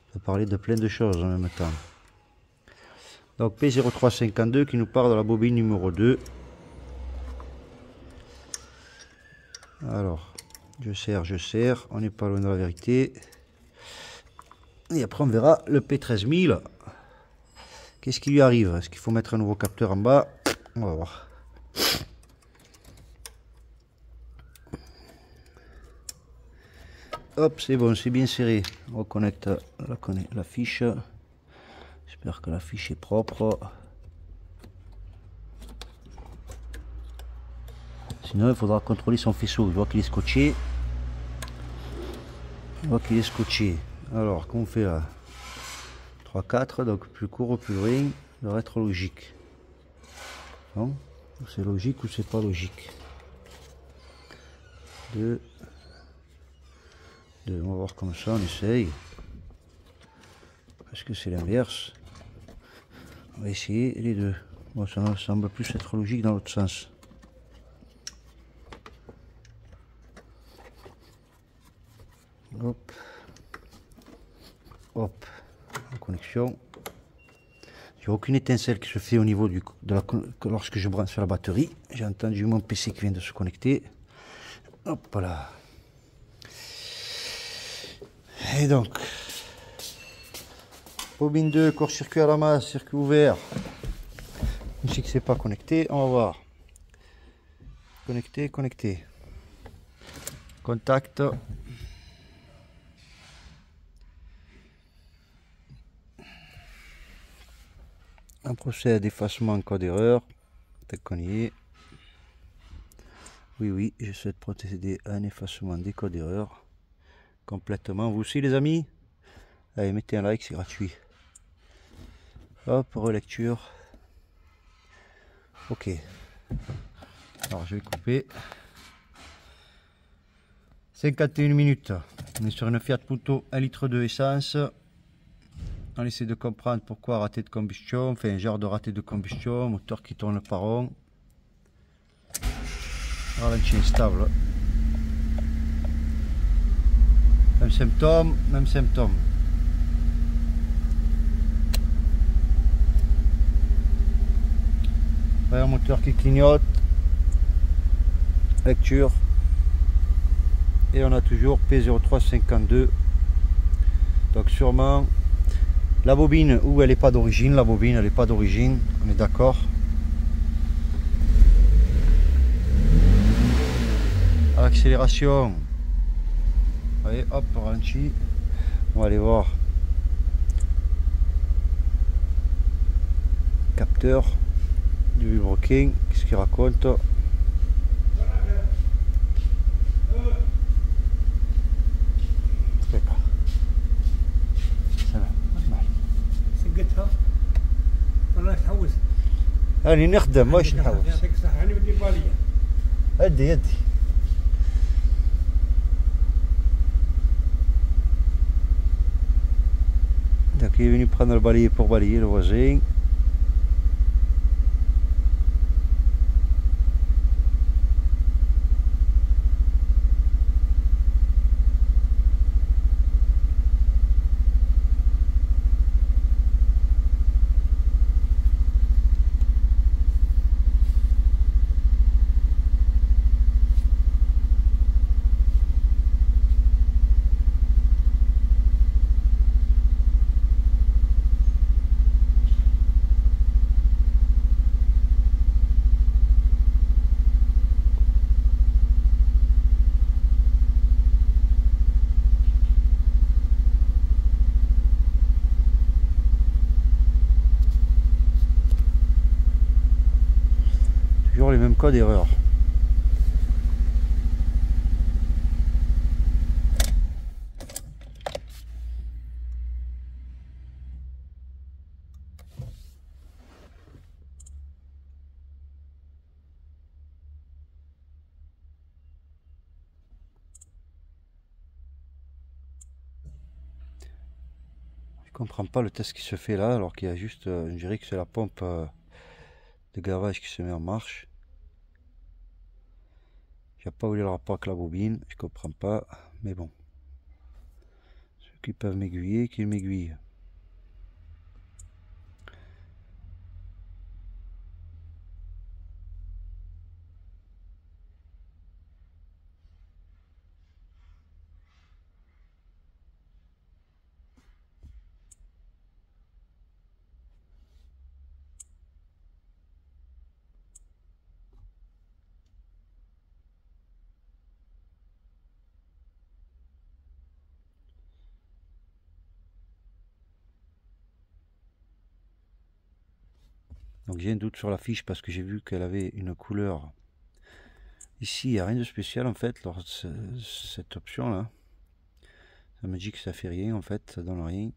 On peut parler de plein de choses en même temps. Donc P0352 qui nous parle de la bobine numéro 2. Alors, je serre, on n'est pas loin de la vérité. Et après on verra le P13000. Qu'est-ce qui lui arrive? Est-ce qu'il faut mettre un nouveau capteur en bas? On va voir. Hop, c'est bon, c'est bien serré. On reconnecte la fiche. J'espère que la fiche est propre. Sinon, il faudra contrôler son faisceau. Je vois qu'il est scotché. Alors, comment on fait là? 3, 4, donc plus court ou plus loin, ça devrait être logique. Non? C'est logique ou c'est pas logique? 2. On va voir comme ça, on essaye. Est-ce que c'est l'inverse? On va essayer les deux. Bon, ça me semble plus être logique dans l'autre sens. Hop. En connexion. J'ai aucune étincelle qui se fait au niveau lorsque je branche sur la batterie. J'ai entendu mon PC qui vient de se connecter. Hop là. Et donc, bobine 2, court-circuit à la masse, circuit ouvert. Je sais que c'est pas connecté, on va voir. Connecté, connecté. Contact. On procède à d'effacement en cas d'erreur. Tel qu'on y est. Oui, je souhaite procéder à un effacement des codes d'erreur. Complètement. Vous aussi les amis? Allez, mettez un like, c'est gratuit. Hop, relecture. Ok. Alors je vais couper. 51 minutes. On est sur une Fiat Punto 1,2 litre essence. On essaie de comprendre pourquoi raté de combustion, enfin un genre de raté de combustion, moteur qui tourne pas rond. Ralenti instable. Même symptôme, même symptôme. Un moteur qui clignote. Lecture. Et on a toujours P0352. Donc sûrement la bobine, où elle n'est pas d'origine, la bobine elle n'est pas d'origine, on est d'accord. Accélération. Allez hop, ralenti. On va aller voir. Capteur du vibroking, qu'est-ce qu'il raconte? راني نخدم واش نحوس. يعطيك الصحة أنا بدي بالية. هدي Donc il est venu prendre le balai pour balayer le voisin. Toujours les mêmes codes d'erreur. Je comprends pas le test qui se fait là, alors qu'il y a juste, je dirais que c'est la pompe de gavage qui se met en marche. J'ai pas voulu le rapport avec la bobine, je comprends pas, mais bon. Ceux qui peuvent m'aiguiller, qu'ils m'aiguillent. Donc j'ai un doute sur la fiche parce que j'ai vu qu'elle avait une couleur. Ici, il n'y a rien de spécial en fait lors de cette option là. Ça me dit que ça fait rien en fait, ça donne rien.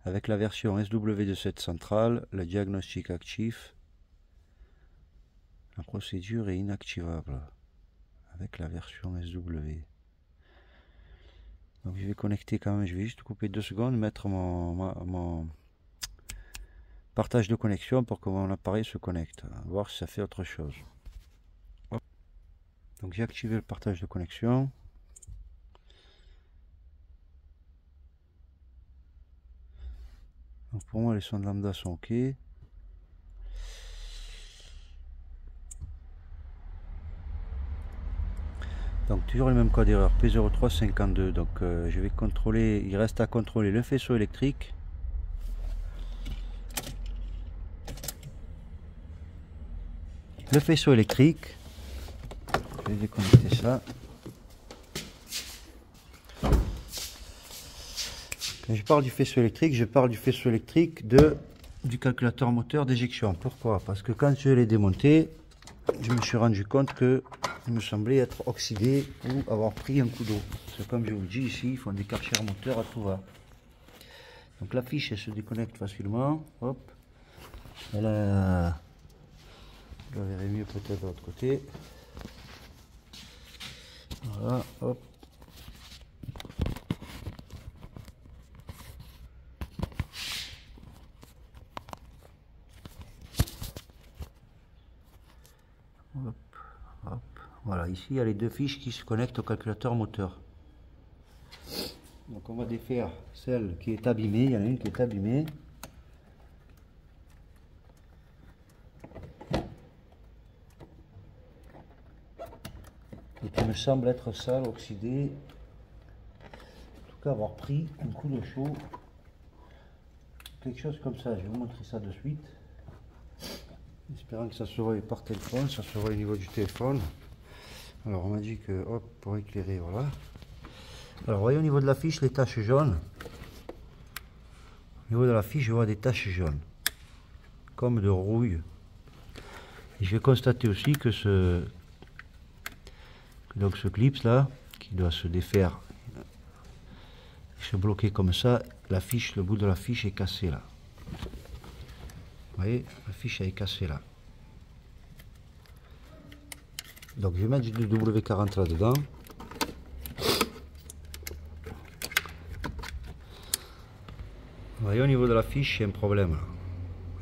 Avec la version SW27 centrale, le diagnostic actif, la procédure est inactivable. Avec la version SW. Donc je vais connecter quand même, je vais juste couper 2 secondes, mettre mon partage de connexion pour que mon appareil se connecte, voir si ça fait autre chose. Hop. Donc j'ai activé le partage de connexion. Donc pour moi les sons de lambda sont ok. Donc toujours le même code d'erreur, P0352. Donc je vais contrôler, il reste à contrôler le faisceau électrique. Le faisceau électrique, je vais déconnecter ça. Quand je parle du faisceau électrique, je parle du faisceau électrique du calculateur moteur d'éjection. Pourquoi? Parce que quand je l'ai démonté, je me suis rendu compte que il me semblait être oxydé ou avoir pris un coup d'eau. C'est comme je vous le dis ici, ils font des karchers moteurs à tout va. Donc la fiche elle se déconnecte facilement. Hop. Et là, je la verrai mieux peut-être de l'autre côté. Voilà, hop. Hop, hop. Voilà, ici il y a les deux fiches qui se connectent au calculateur moteur. Donc on va défaire celle qui est abîmée, il y en a une qui est abîmée. Et qui me semble être sale, oxydée. En tout cas avoir pris un coup de chaud. Quelque chose comme ça, je vais vous montrer ça de suite. Espérant que ça se voit par téléphone, ça se voit au niveau du téléphone. Alors on m'a dit que, hop, pour éclairer, voilà. Alors voyez au niveau de la fiche les taches jaunes. Au niveau de la fiche, je vois des taches jaunes, comme de rouille. Et je vais constater aussi que ce clip là, qui doit se défaire, se bloquer comme ça, la fiche, le bout de la fiche est cassé là. Vous voyez, la fiche elle est cassée là. Donc je vais mettre du W40 là dedans. Vous voyez au niveau de la fiche, il y a un problème là.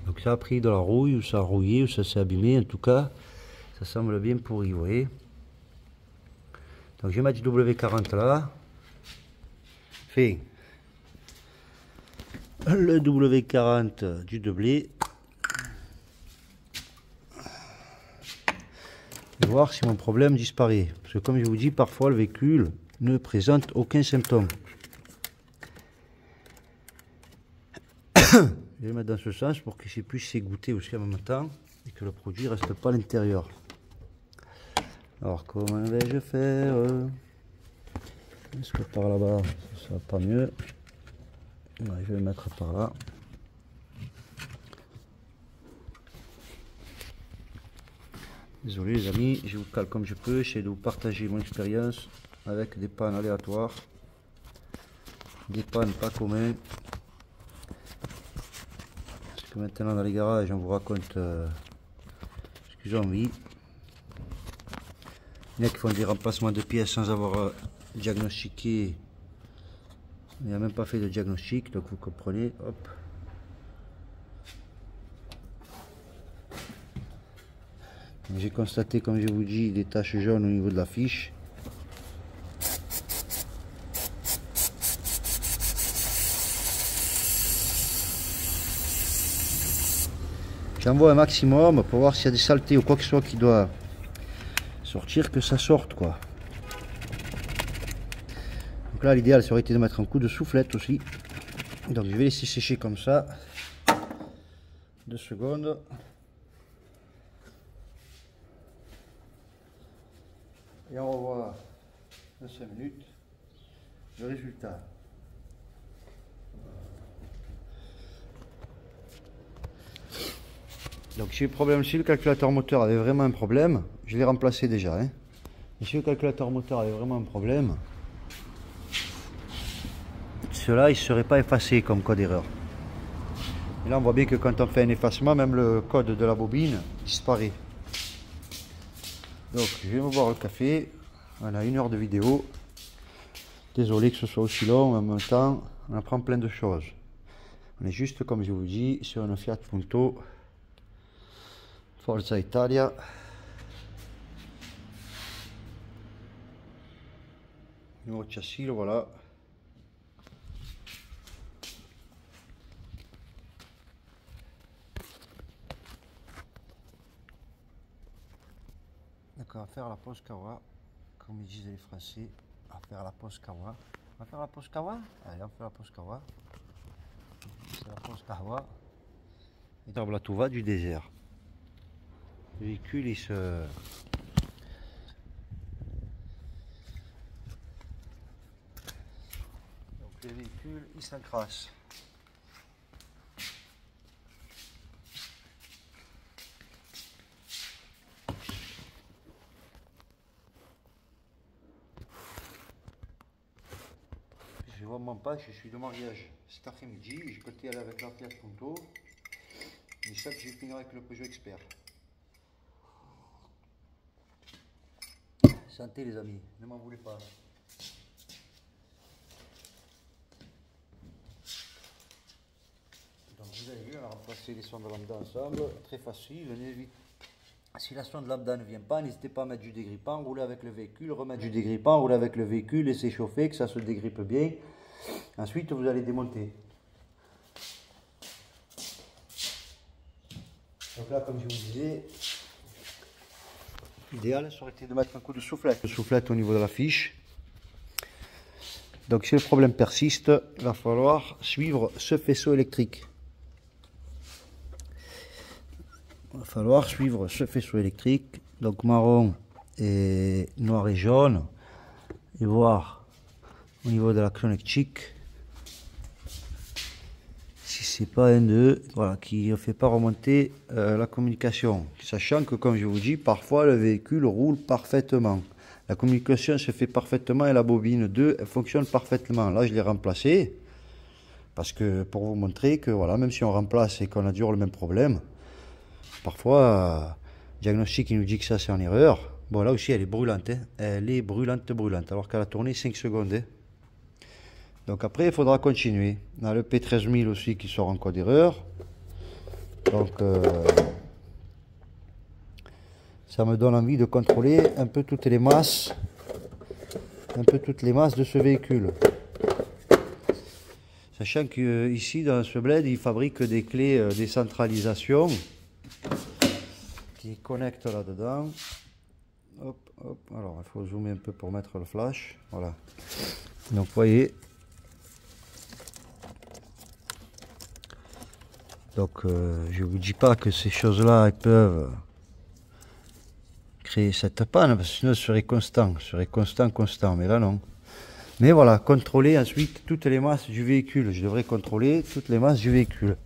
Donc ça a pris de la rouille, ou ça a rouillé, ou ça s'est abîmé. En tout cas, ça semble bien pourri, vous voyez. Donc je vais mettre du W40 là. Fait le W40 du doublé. Et voir si mon problème disparaît. Parce que comme je vous dis, parfois le véhicule ne présente aucun symptôme. Je vais le mettre dans ce sens pour qu'il puisse s'égoutter aussi en même temps et que le produit ne reste pas à l'intérieur. Alors comment vais-je faire? Est-ce que par là-bas ça sera pas mieux? Ouais, je vais le mettre par là. Désolé les amis, je vous cale comme je peux, j'essaie de vous partager mon expérience avec des pannes aléatoires, des pannes pas communes. Parce que maintenant dans les garages on vous raconte ce qu'ils ont envie. Il y en a qui font des remplacements de pièces sans avoir diagnostiqué. Il n'y a même pas fait de diagnostic, donc vous comprenez. Hop. J'ai constaté, comme je vous dis, des taches jaunes au niveau de la fiche. J'envoie un maximum pour voir s'il y a des saletés ou quoi que ce soit qui doit sortir, que ça sorte quoi. Donc là l'idéal ça aurait été de mettre un coup de soufflette aussi. Donc je vais laisser sécher comme ça 2 secondes. Et on revoit dans 5 minutes le résultat. Donc si le problème, si le calculateur moteur avait vraiment un problème, je l'ai remplacé déjà. Hein. Et si le calculateur moteur avait vraiment un problème, cela il ne serait pas effacé comme code erreur. Et là on voit bien que quand on fait un effacement, même le code de la bobine disparaît. Donc je vais me boire le café. On a 1 heure de vidéo. Désolé que ce soit aussi long, mais en même temps on apprend plein de choses. On est juste comme je vous dis sur une Fiat Punto Forza Italia. Nuovo chassis, voilà. on va faire la pause kawa, comme ils disent les Français, on va faire la pause kawa. On va faire la pause kawa. Allez, on fait la pause kawa. C'est la pause kawa. Et dans la touva du désert. Le véhicule, il se... Donc le véhicule, il s'encrasse. Je vois mon pas, je suis de mariage cet après-midi, je comptais aller avec la Fiat Punto, mais ça que je vais finir avec le Peugeot Expert. Santé les amis, ne m'en voulez pas. Donc vous avez vu, on a remplacé les sondes de lambda ensemble, très facile, si la sonde lambda ne vient pas, n'hésitez pas à mettre du dégrippant, rouler avec le véhicule, remettre du dégrippant, rouler avec le véhicule, laisser chauffer, que ça se dégrippe bien. Ensuite, vous allez démonter. Donc là, comme je vous disais, l'idéal ça aurait été de mettre un coup de soufflette. Le soufflette au niveau de la fiche. Donc si le problème persiste, il va falloir suivre ce faisceau électrique. Il va falloir suivre ce faisceau électrique, donc marron et noir et jaune, et voir au niveau de la connectique si c'est pas un d'eux, voilà, qui ne fait pas remonter la communication, sachant que comme je vous dis, parfois le véhicule roule parfaitement, la communication se fait parfaitement et la bobine 2 elle fonctionne parfaitement. Là je l'ai remplacé parce que pour vous montrer que voilà, même si on remplace et qu'on a toujours le même problème, parfois diagnostic il nous dit que ça c'est en erreur. Bon là aussi elle est brûlante, hein. Elle est brûlante alors qu'elle a tourné 5 secondes, hein. Donc après il faudra continuer. On a le P13000 aussi qui sort en code d'erreur. Donc ça me donne envie de contrôler un peu toutes les masses de ce véhicule. Sachant que ici dans ce bled il fabrique des clés décentralisation qui connectent là-dedans. Hop, hop. Alors il faut zoomer un peu pour mettre le flash. Voilà. Donc vous voyez. Donc je vous dis pas que ces choses-là elles peuvent créer cette panne, parce que sinon ce serait constant, mais là non. Mais voilà, contrôler ensuite toutes les masses du véhicule. Je devrais contrôler toutes les masses du véhicule.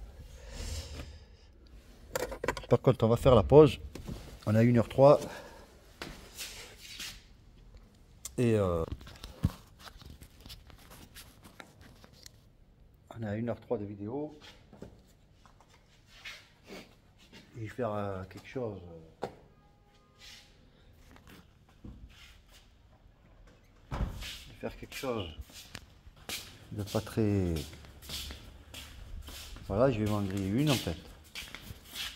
Par contre, on va faire la pause. On a 1h03. Et on a 1h03 de vidéo. Et je vais faire quelque chose. De pas très... Voilà, je vais m'en griller une en fait.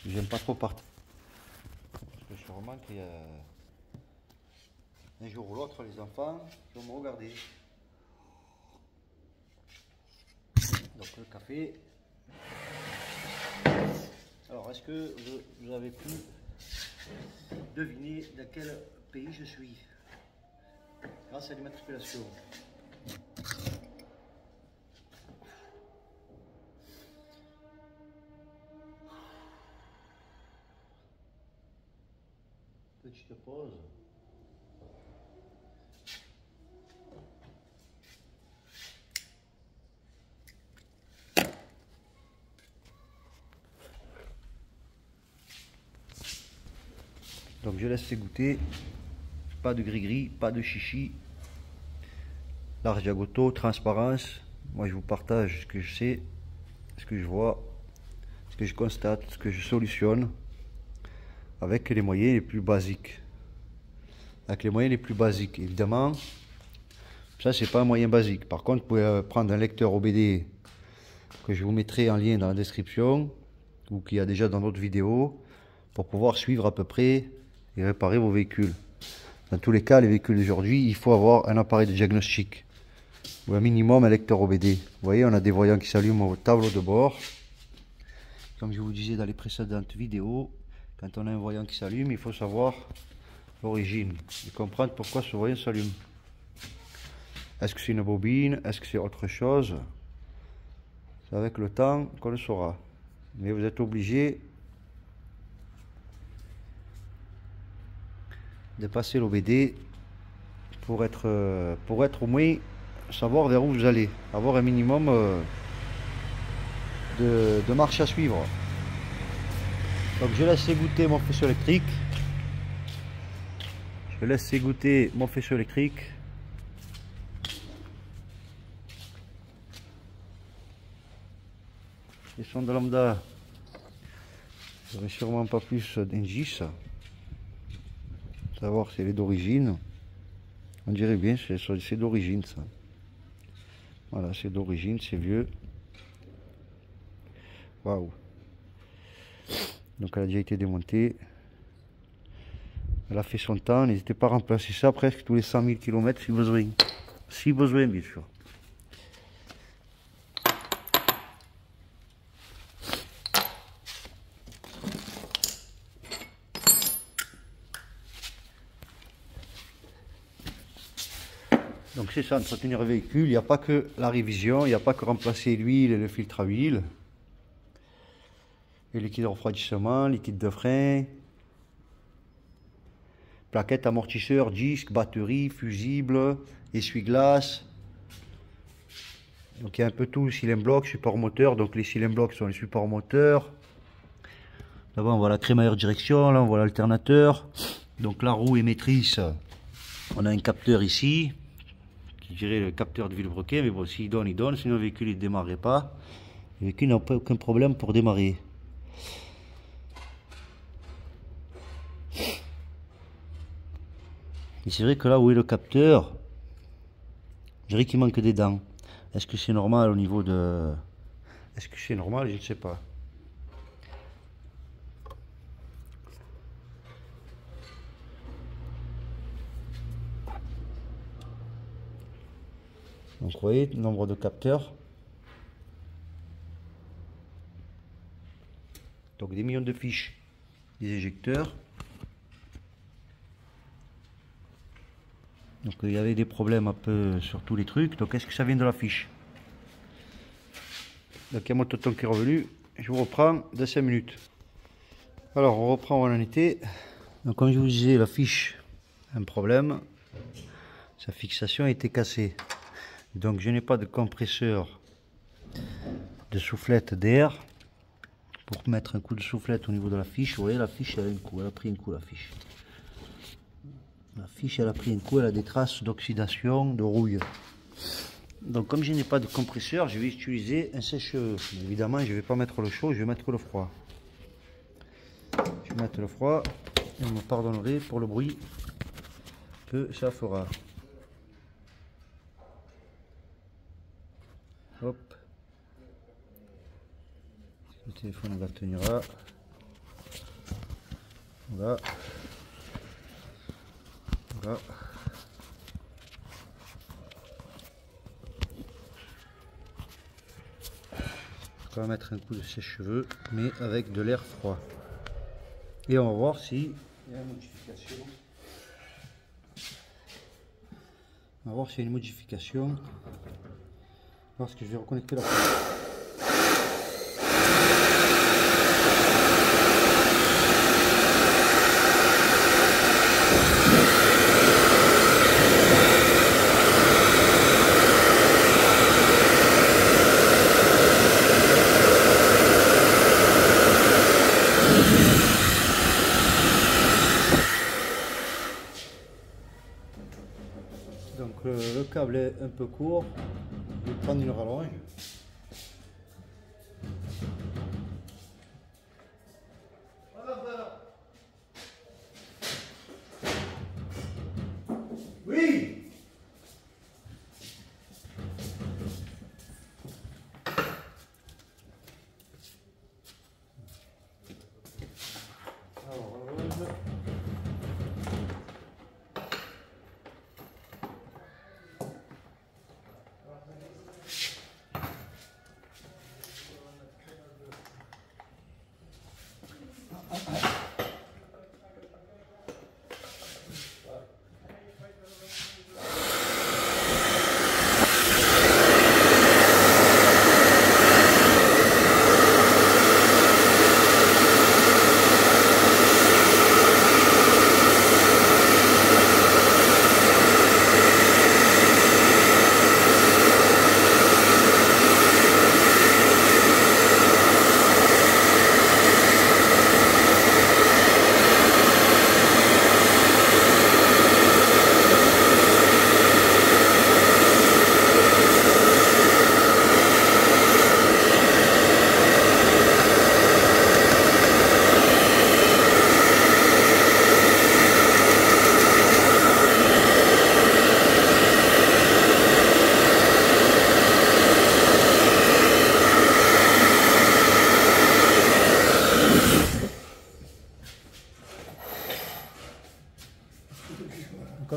J'aime pas trop partir. Parce que sûrement qu'il y a un jour ou l'autre les enfants vont me regarder. Donc le café. Alors est-ce que vous avez pu deviner de quel pays je suis grâce à l'immatriculation? Petite pause. Donc je laisse goûter. Pas de gris-gris, pas de chichi. Large diagoto, transparence. Moi je vous partage ce que je sais, ce que je vois, ce que je constate, ce que je solutionne avec les moyens les plus basiques. Évidemment, ça c'est pas un moyen basique. Par contre, vous pouvez prendre un lecteur OBD que je vous mettrai en lien dans la description ou qui a déjà dans d'autres vidéos pour pouvoir suivre à peu près et réparer vos véhicules. Dans tous les cas, les véhicules d'aujourd'hui, il faut avoir un appareil de diagnostic ou un minimum un lecteur OBD. Vous voyez, on a des voyants qui s'allument au tableau de bord. Comme je vous disais dans les précédentes vidéos, quand on a un voyant qui s'allume, il faut savoir l'origine, et comprendre pourquoi ce voyant s'allume. Est-ce que c'est une bobine? Est-ce que c'est autre chose? C'est avec le temps qu'on le saura. Mais vous êtes obligé de passer l'OBD pour être au moins savoir vers où vous allez, avoir un minimum de marche à suivre. Donc je laisse égoutter mon faisceau électrique. Je laisse égoutter mon faisceau électrique. Les sondes lambda, j'aurais sûrement pas plus d'ingis. Savoir si elle est d'origine. On dirait bien c'est d'origine ça. Voilà, c'est d'origine, c'est vieux. Waouh. Donc elle a déjà été démontée. Elle a fait son temps. N'hésitez pas à remplacer ça presque tous les 100 000 km si besoin. Si besoin, bien sûr. Donc c'est ça, entretenir un véhicule, il n'y a pas que la révision, il n'y a pas que remplacer l'huile et le filtre à huile. Et liquide de refroidissement, liquide de frein, plaquettes, amortisseurs, disques, batterie, fusible, essuie-glace. Donc il y a un peu tout, cylindre bloc, support moteur, donc les cylindres blocs sont les supports moteurs. Là-bas on voit la crémaillère direction, là on voit l'alternateur. Donc la roue émettrice, on a un capteur ici. Je dirais le capteur de vilebrequin, mais bon, s'il donne, il donne, sinon le véhicule il ne démarrait pas. Le véhicule n'a pas aucun problème pour démarrer. Et c'est vrai que là où est le capteur, je dirais qu'il manque des dents. Est-ce que c'est normal au niveau de... Est-ce que c'est normal? Je ne sais pas. Donc vous voyez le nombre de capteurs. Donc des millions de fiches, des éjecteurs. Donc il y avait des problèmes un peu sur tous les trucs. Donc est-ce que ça vient de la fiche? Donc il y a mon tonton qui est revenu. Je vous reprends dans 5 minutes. Alors on reprend où on en était. Donc comme je vous disais, la fiche, un problème. Sa fixation a été cassée. Donc je n'ai pas de compresseur de soufflette d'air pour mettre un coup de soufflette au niveau de la fiche. Vous voyez, la fiche elle a un coup, elle a pris un coup la fiche. La fiche elle a pris un coup, elle a des traces d'oxydation, de rouille. Donc comme je n'ai pas de compresseur, je vais utiliser un sèche-cheveux. Évidemment je ne vais pas mettre le chaud, je vais mettre que le froid. Je vais mettre le froid et vous me pardonnerez pour le bruit que ça fera. Hop. Le téléphone va tenir là. Voilà. Voilà. On va mettre un coup de sèche-cheveux, mais avec de l'air froid. Et on va voir si il y a une modification. On va voir s'il y a une modification. Parce que je vais reconnecter la prise. Donc le câble est un peu court. Je vais prendre une rallonge. Oui.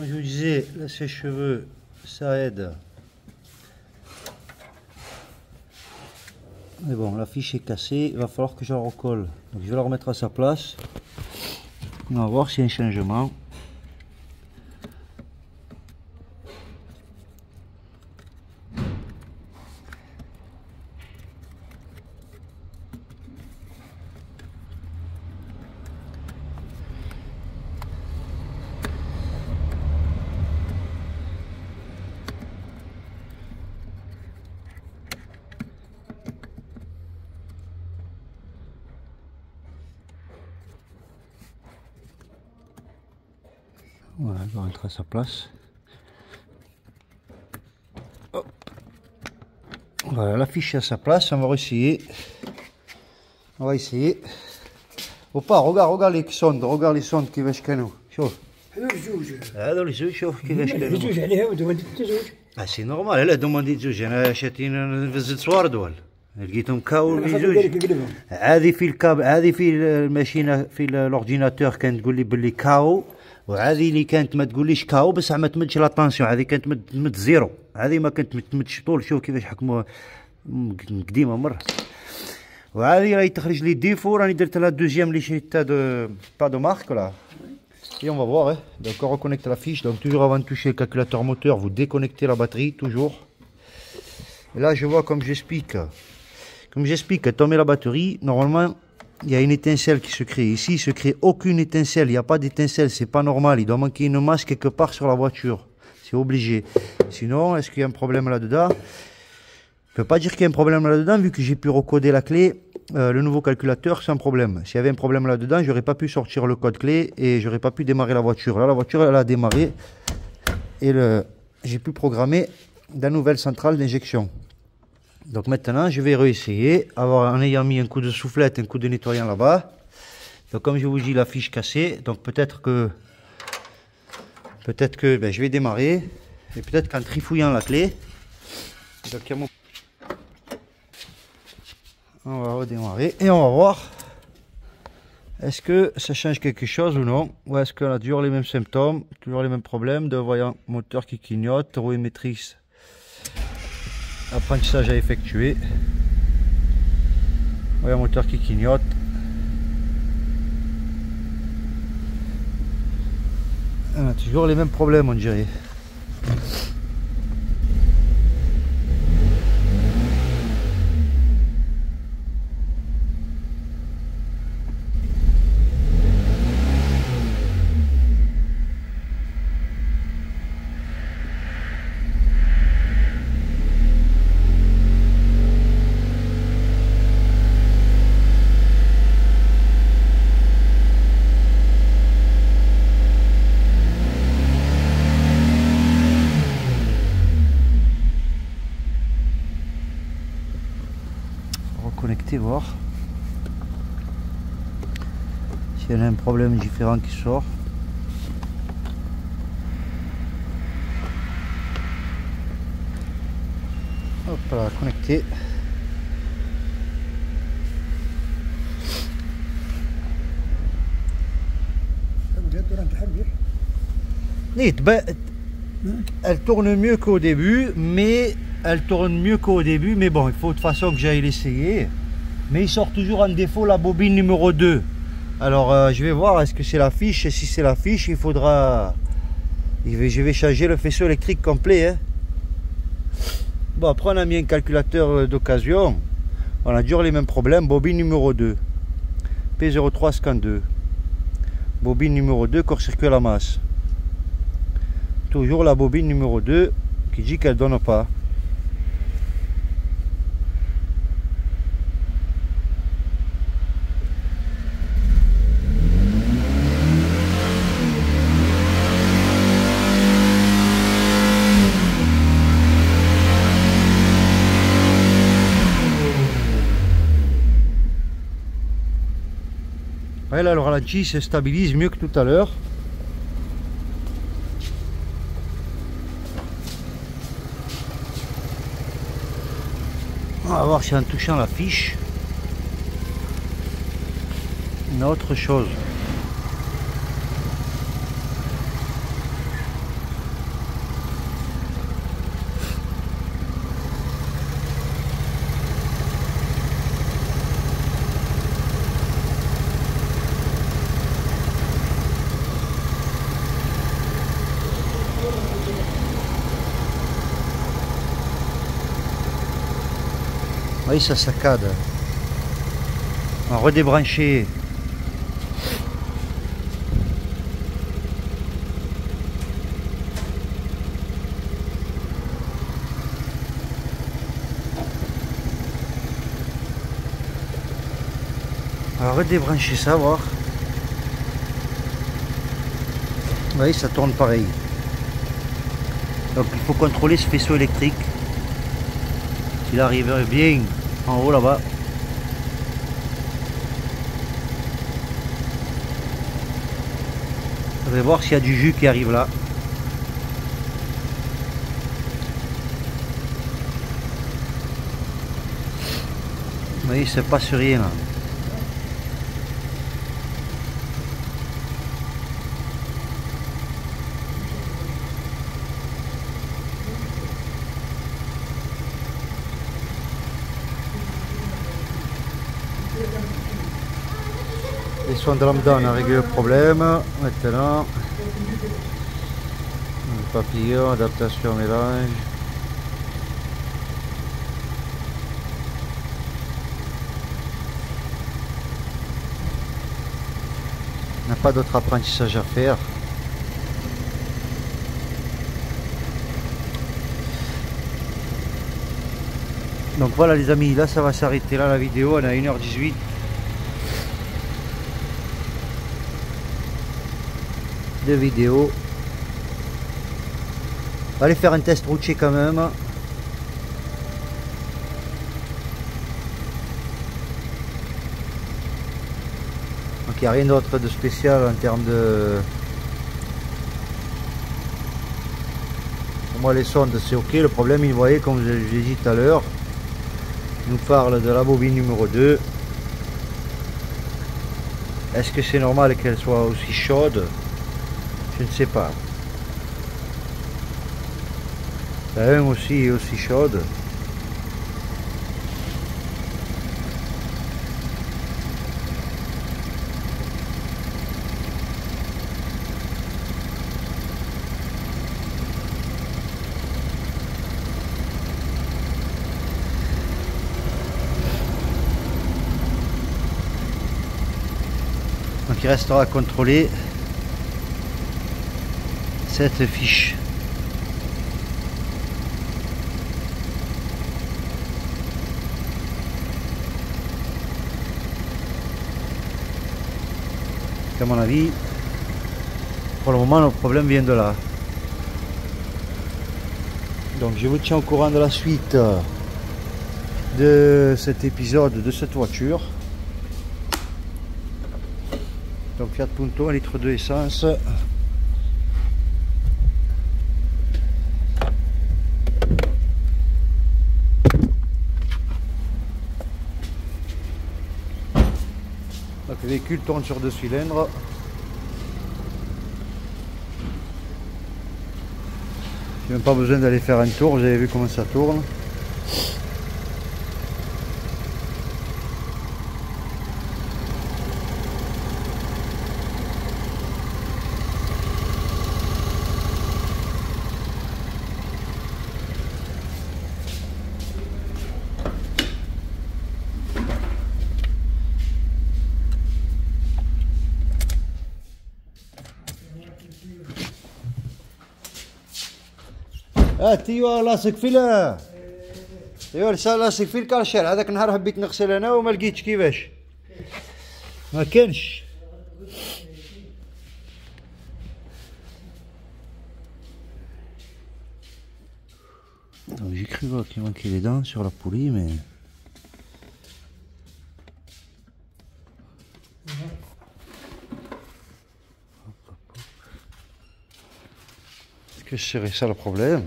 comme je vous disais, le sèche-cheveux, ça aide. Mais bon, la fiche est cassée, il va falloir que je la recolle. Donc je vais la remettre à sa place. On va voir s'il y a un changement. Voilà, elle va rentrer à sa place. Hop. Voilà, la fiche est à sa place, on va essayer. On va essayer. Opa, regarde les sondes كيفاش كانوا. شوف. هذول الزوج شوف كيفاش كانوا. الزوج عليها ودومندت الزوج. سي نورمال، لا دوموندي زوج، انا شاتين نفزت صوار دول. لقيتهم كاو زوج. هذه في الكاب، هذه في الماشينه في الاورديناتور كانت تقول لي باللي كاو، وهذه اللي كانت ما تقوليش كاو بس ما تمدش لا طونسيون، هذه كانت تمد زيرو، هذه ما كانت تمدش طول. شوف كيفاش حكموها قديمه مره. وهذه راهي تخرج لي ديفو، راني درت لها دوزيام اللي شريتها دو با دو مارك là. Et on va voir, hein. Donc on reconnecte la fiche. Donc toujours avant de toucher le calculateur moteur, vous déconnectez la batterie, toujours. Et là je vois comme j'explique, tomber la batterie, normalement il y a une étincelle qui se crée. Ici il se crée aucune étincelle, il n'y a pas d'étincelle, c'est pas normal. Il doit manquer une masse quelque part sur la voiture, c'est obligé. Sinon, est-ce qu'il y a un problème là-dedans? Je ne peux pas dire qu'il y a un problème là-dedans, vu que j'ai pu recoder la clé, le nouveau calculateur sans problème. S'il y avait un problème là-dedans, je n'aurais pas pu sortir le code clé et je n'aurais pas pu démarrer la voiture. Là, la voiture, elle a démarré et j'ai pu programmer la nouvelle centrale d'injection. Donc maintenant, je vais réessayer en ayant mis un coup de soufflette, un coup de nettoyant là-bas. Donc comme je vous dis, la fiche cassée. Donc peut-être que ben, je vais démarrer et peut-être qu'en trifouillant la clé, donc il y a mon... On va redémarrer et on va voir est-ce que ça change quelque chose ou non, ou est-ce qu'on a toujours les mêmes symptômes, toujours les mêmes problèmes de voyant moteur qui clignote, roue émettrice, apprentissage à effectuer, voyant moteur qui clignote. On a toujours les mêmes problèmes, on dirait. Reconnecter, voir s'il y en a un problème différent qui sort. Hop là, connecter. Elle tourne mieux qu'au début, mais bon, il faut de toute façon que j'aille l'essayer. Mais il sort toujours en défaut la bobine numéro 2. Alors je vais voir, est-ce que c'est la fiche? Et si c'est la fiche, il faudra... Je vais changer le faisceau électrique complet, hein. Bon, après on a mis un calculateur d'occasion. On a toujours les mêmes problèmes. Bobine numéro 2. P03 scan 2. Bobine numéro 2, court-circuit à la masse. Toujours la bobine numéro 2 qui dit qu'elle donne pas. Ouais, là le ralenti se stabilise mieux que tout à l'heure. On va voir si en touchant la fiche, une autre chose. Oui, ça saccade. On va redébrancher. On va redébrancher ça, voir. Oui, ça tourne pareil. Donc il faut contrôler ce faisceau électrique. S'il arrive bien en haut là-bas. On va voir s'il y a du jus qui arrive là. Vous voyez, c'est pas sur rien là. Les soins de lambda, on a réglé le problème. Maintenant, le papillon, adaptation, mélange. On n'a pas d'autre apprentissage à faire. Donc voilà les amis, là ça va s'arrêter là la vidéo, on a 1h18. De vidéo. On va aller faire un test routier quand même. Donc il n'y a rien d'autre de spécial en termes de... Pour moi les sondes c'est ok, le problème vous voyez comme je l'ai dit tout à l'heure, il nous parle de la bobine numéro 2. Est-ce que c'est normal qu'elle soit aussi chaude? Je ne sais pas. La 1 aussi est aussi chaude. Donc il restera à contrôler cette fiche. À mon avis, pour le moment, le problème vient de là. Donc je vous tiens au courant de la suite de cet épisode de cette voiture. Donc Fiat Punto, 1,2 litre essence. Donc le véhicule tourne sur 2 cylindres. J'ai même pas besoin d'aller faire un tour, vous avez vu comment ça tourne. ايوا لاصق في لا ايوا لاصق في الكالشير. هذاك النهار حبيت نغسل انا وما لقيتش كيفاش، ما كانش. J'ai cru voir qu'il manquait les dents sur la poulie, mais est-ce que serait ça le problème?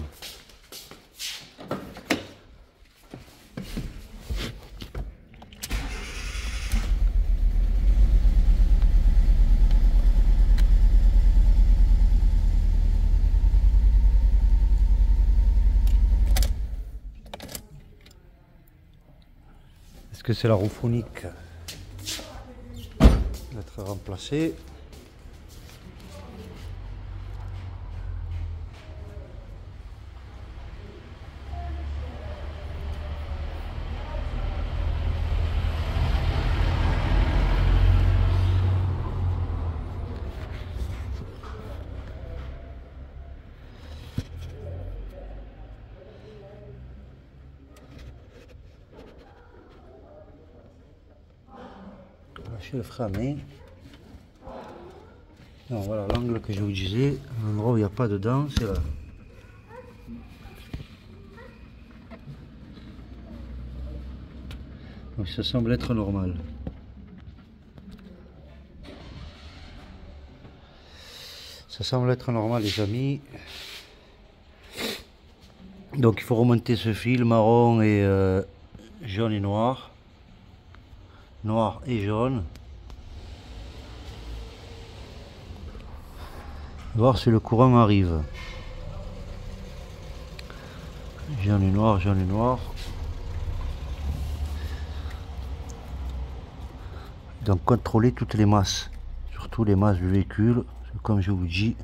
Est-ce que c'est la roue phonique d'être remplacée? Je le ferai à main. Non, voilà l'angle que je vous disais, l'endroit où il n'y a pas de dents, c'est là. Donc ça semble être normal. Ça semble être normal les amis. Donc il faut remonter ce fil marron et jaune et noir. Noir et jaune. Voir si le courant arrive. Jaune et noir, jaune et noir. Donc contrôler toutes les masses, surtout les masses du véhicule. Comme je vous dis,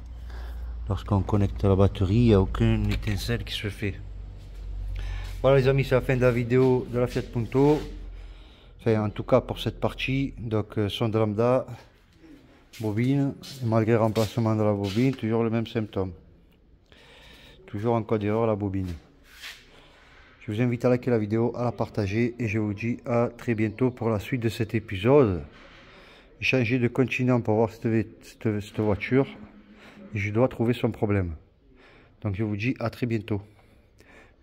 lorsqu'on connecte la batterie, il n'y a aucune étincelle qui se fait. Voilà les amis, c'est la fin de la vidéo de la Fiat Punto. Enfin, en tout cas pour cette partie. Donc son de lambda, bobine, et malgré le remplacement de la bobine, toujours le même symptôme. Toujours en code d'erreur la bobine. Je vous invite à liker la vidéo, à la partager et je vous dis à très bientôt pour la suite de cet épisode. J'ai changé de continent pour voir cette voiture et je dois trouver son problème. Donc je vous dis à très bientôt.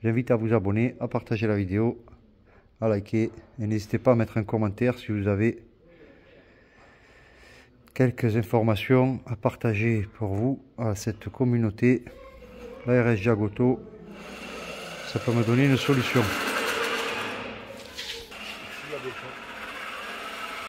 J'invite à vous abonner, à partager la vidéo, à liker et n'hésitez pas à mettre un commentaire si vous avez quelques informations à partager pour vous à cette communauté. L'ARS Jagoto, ça peut me donner une solution.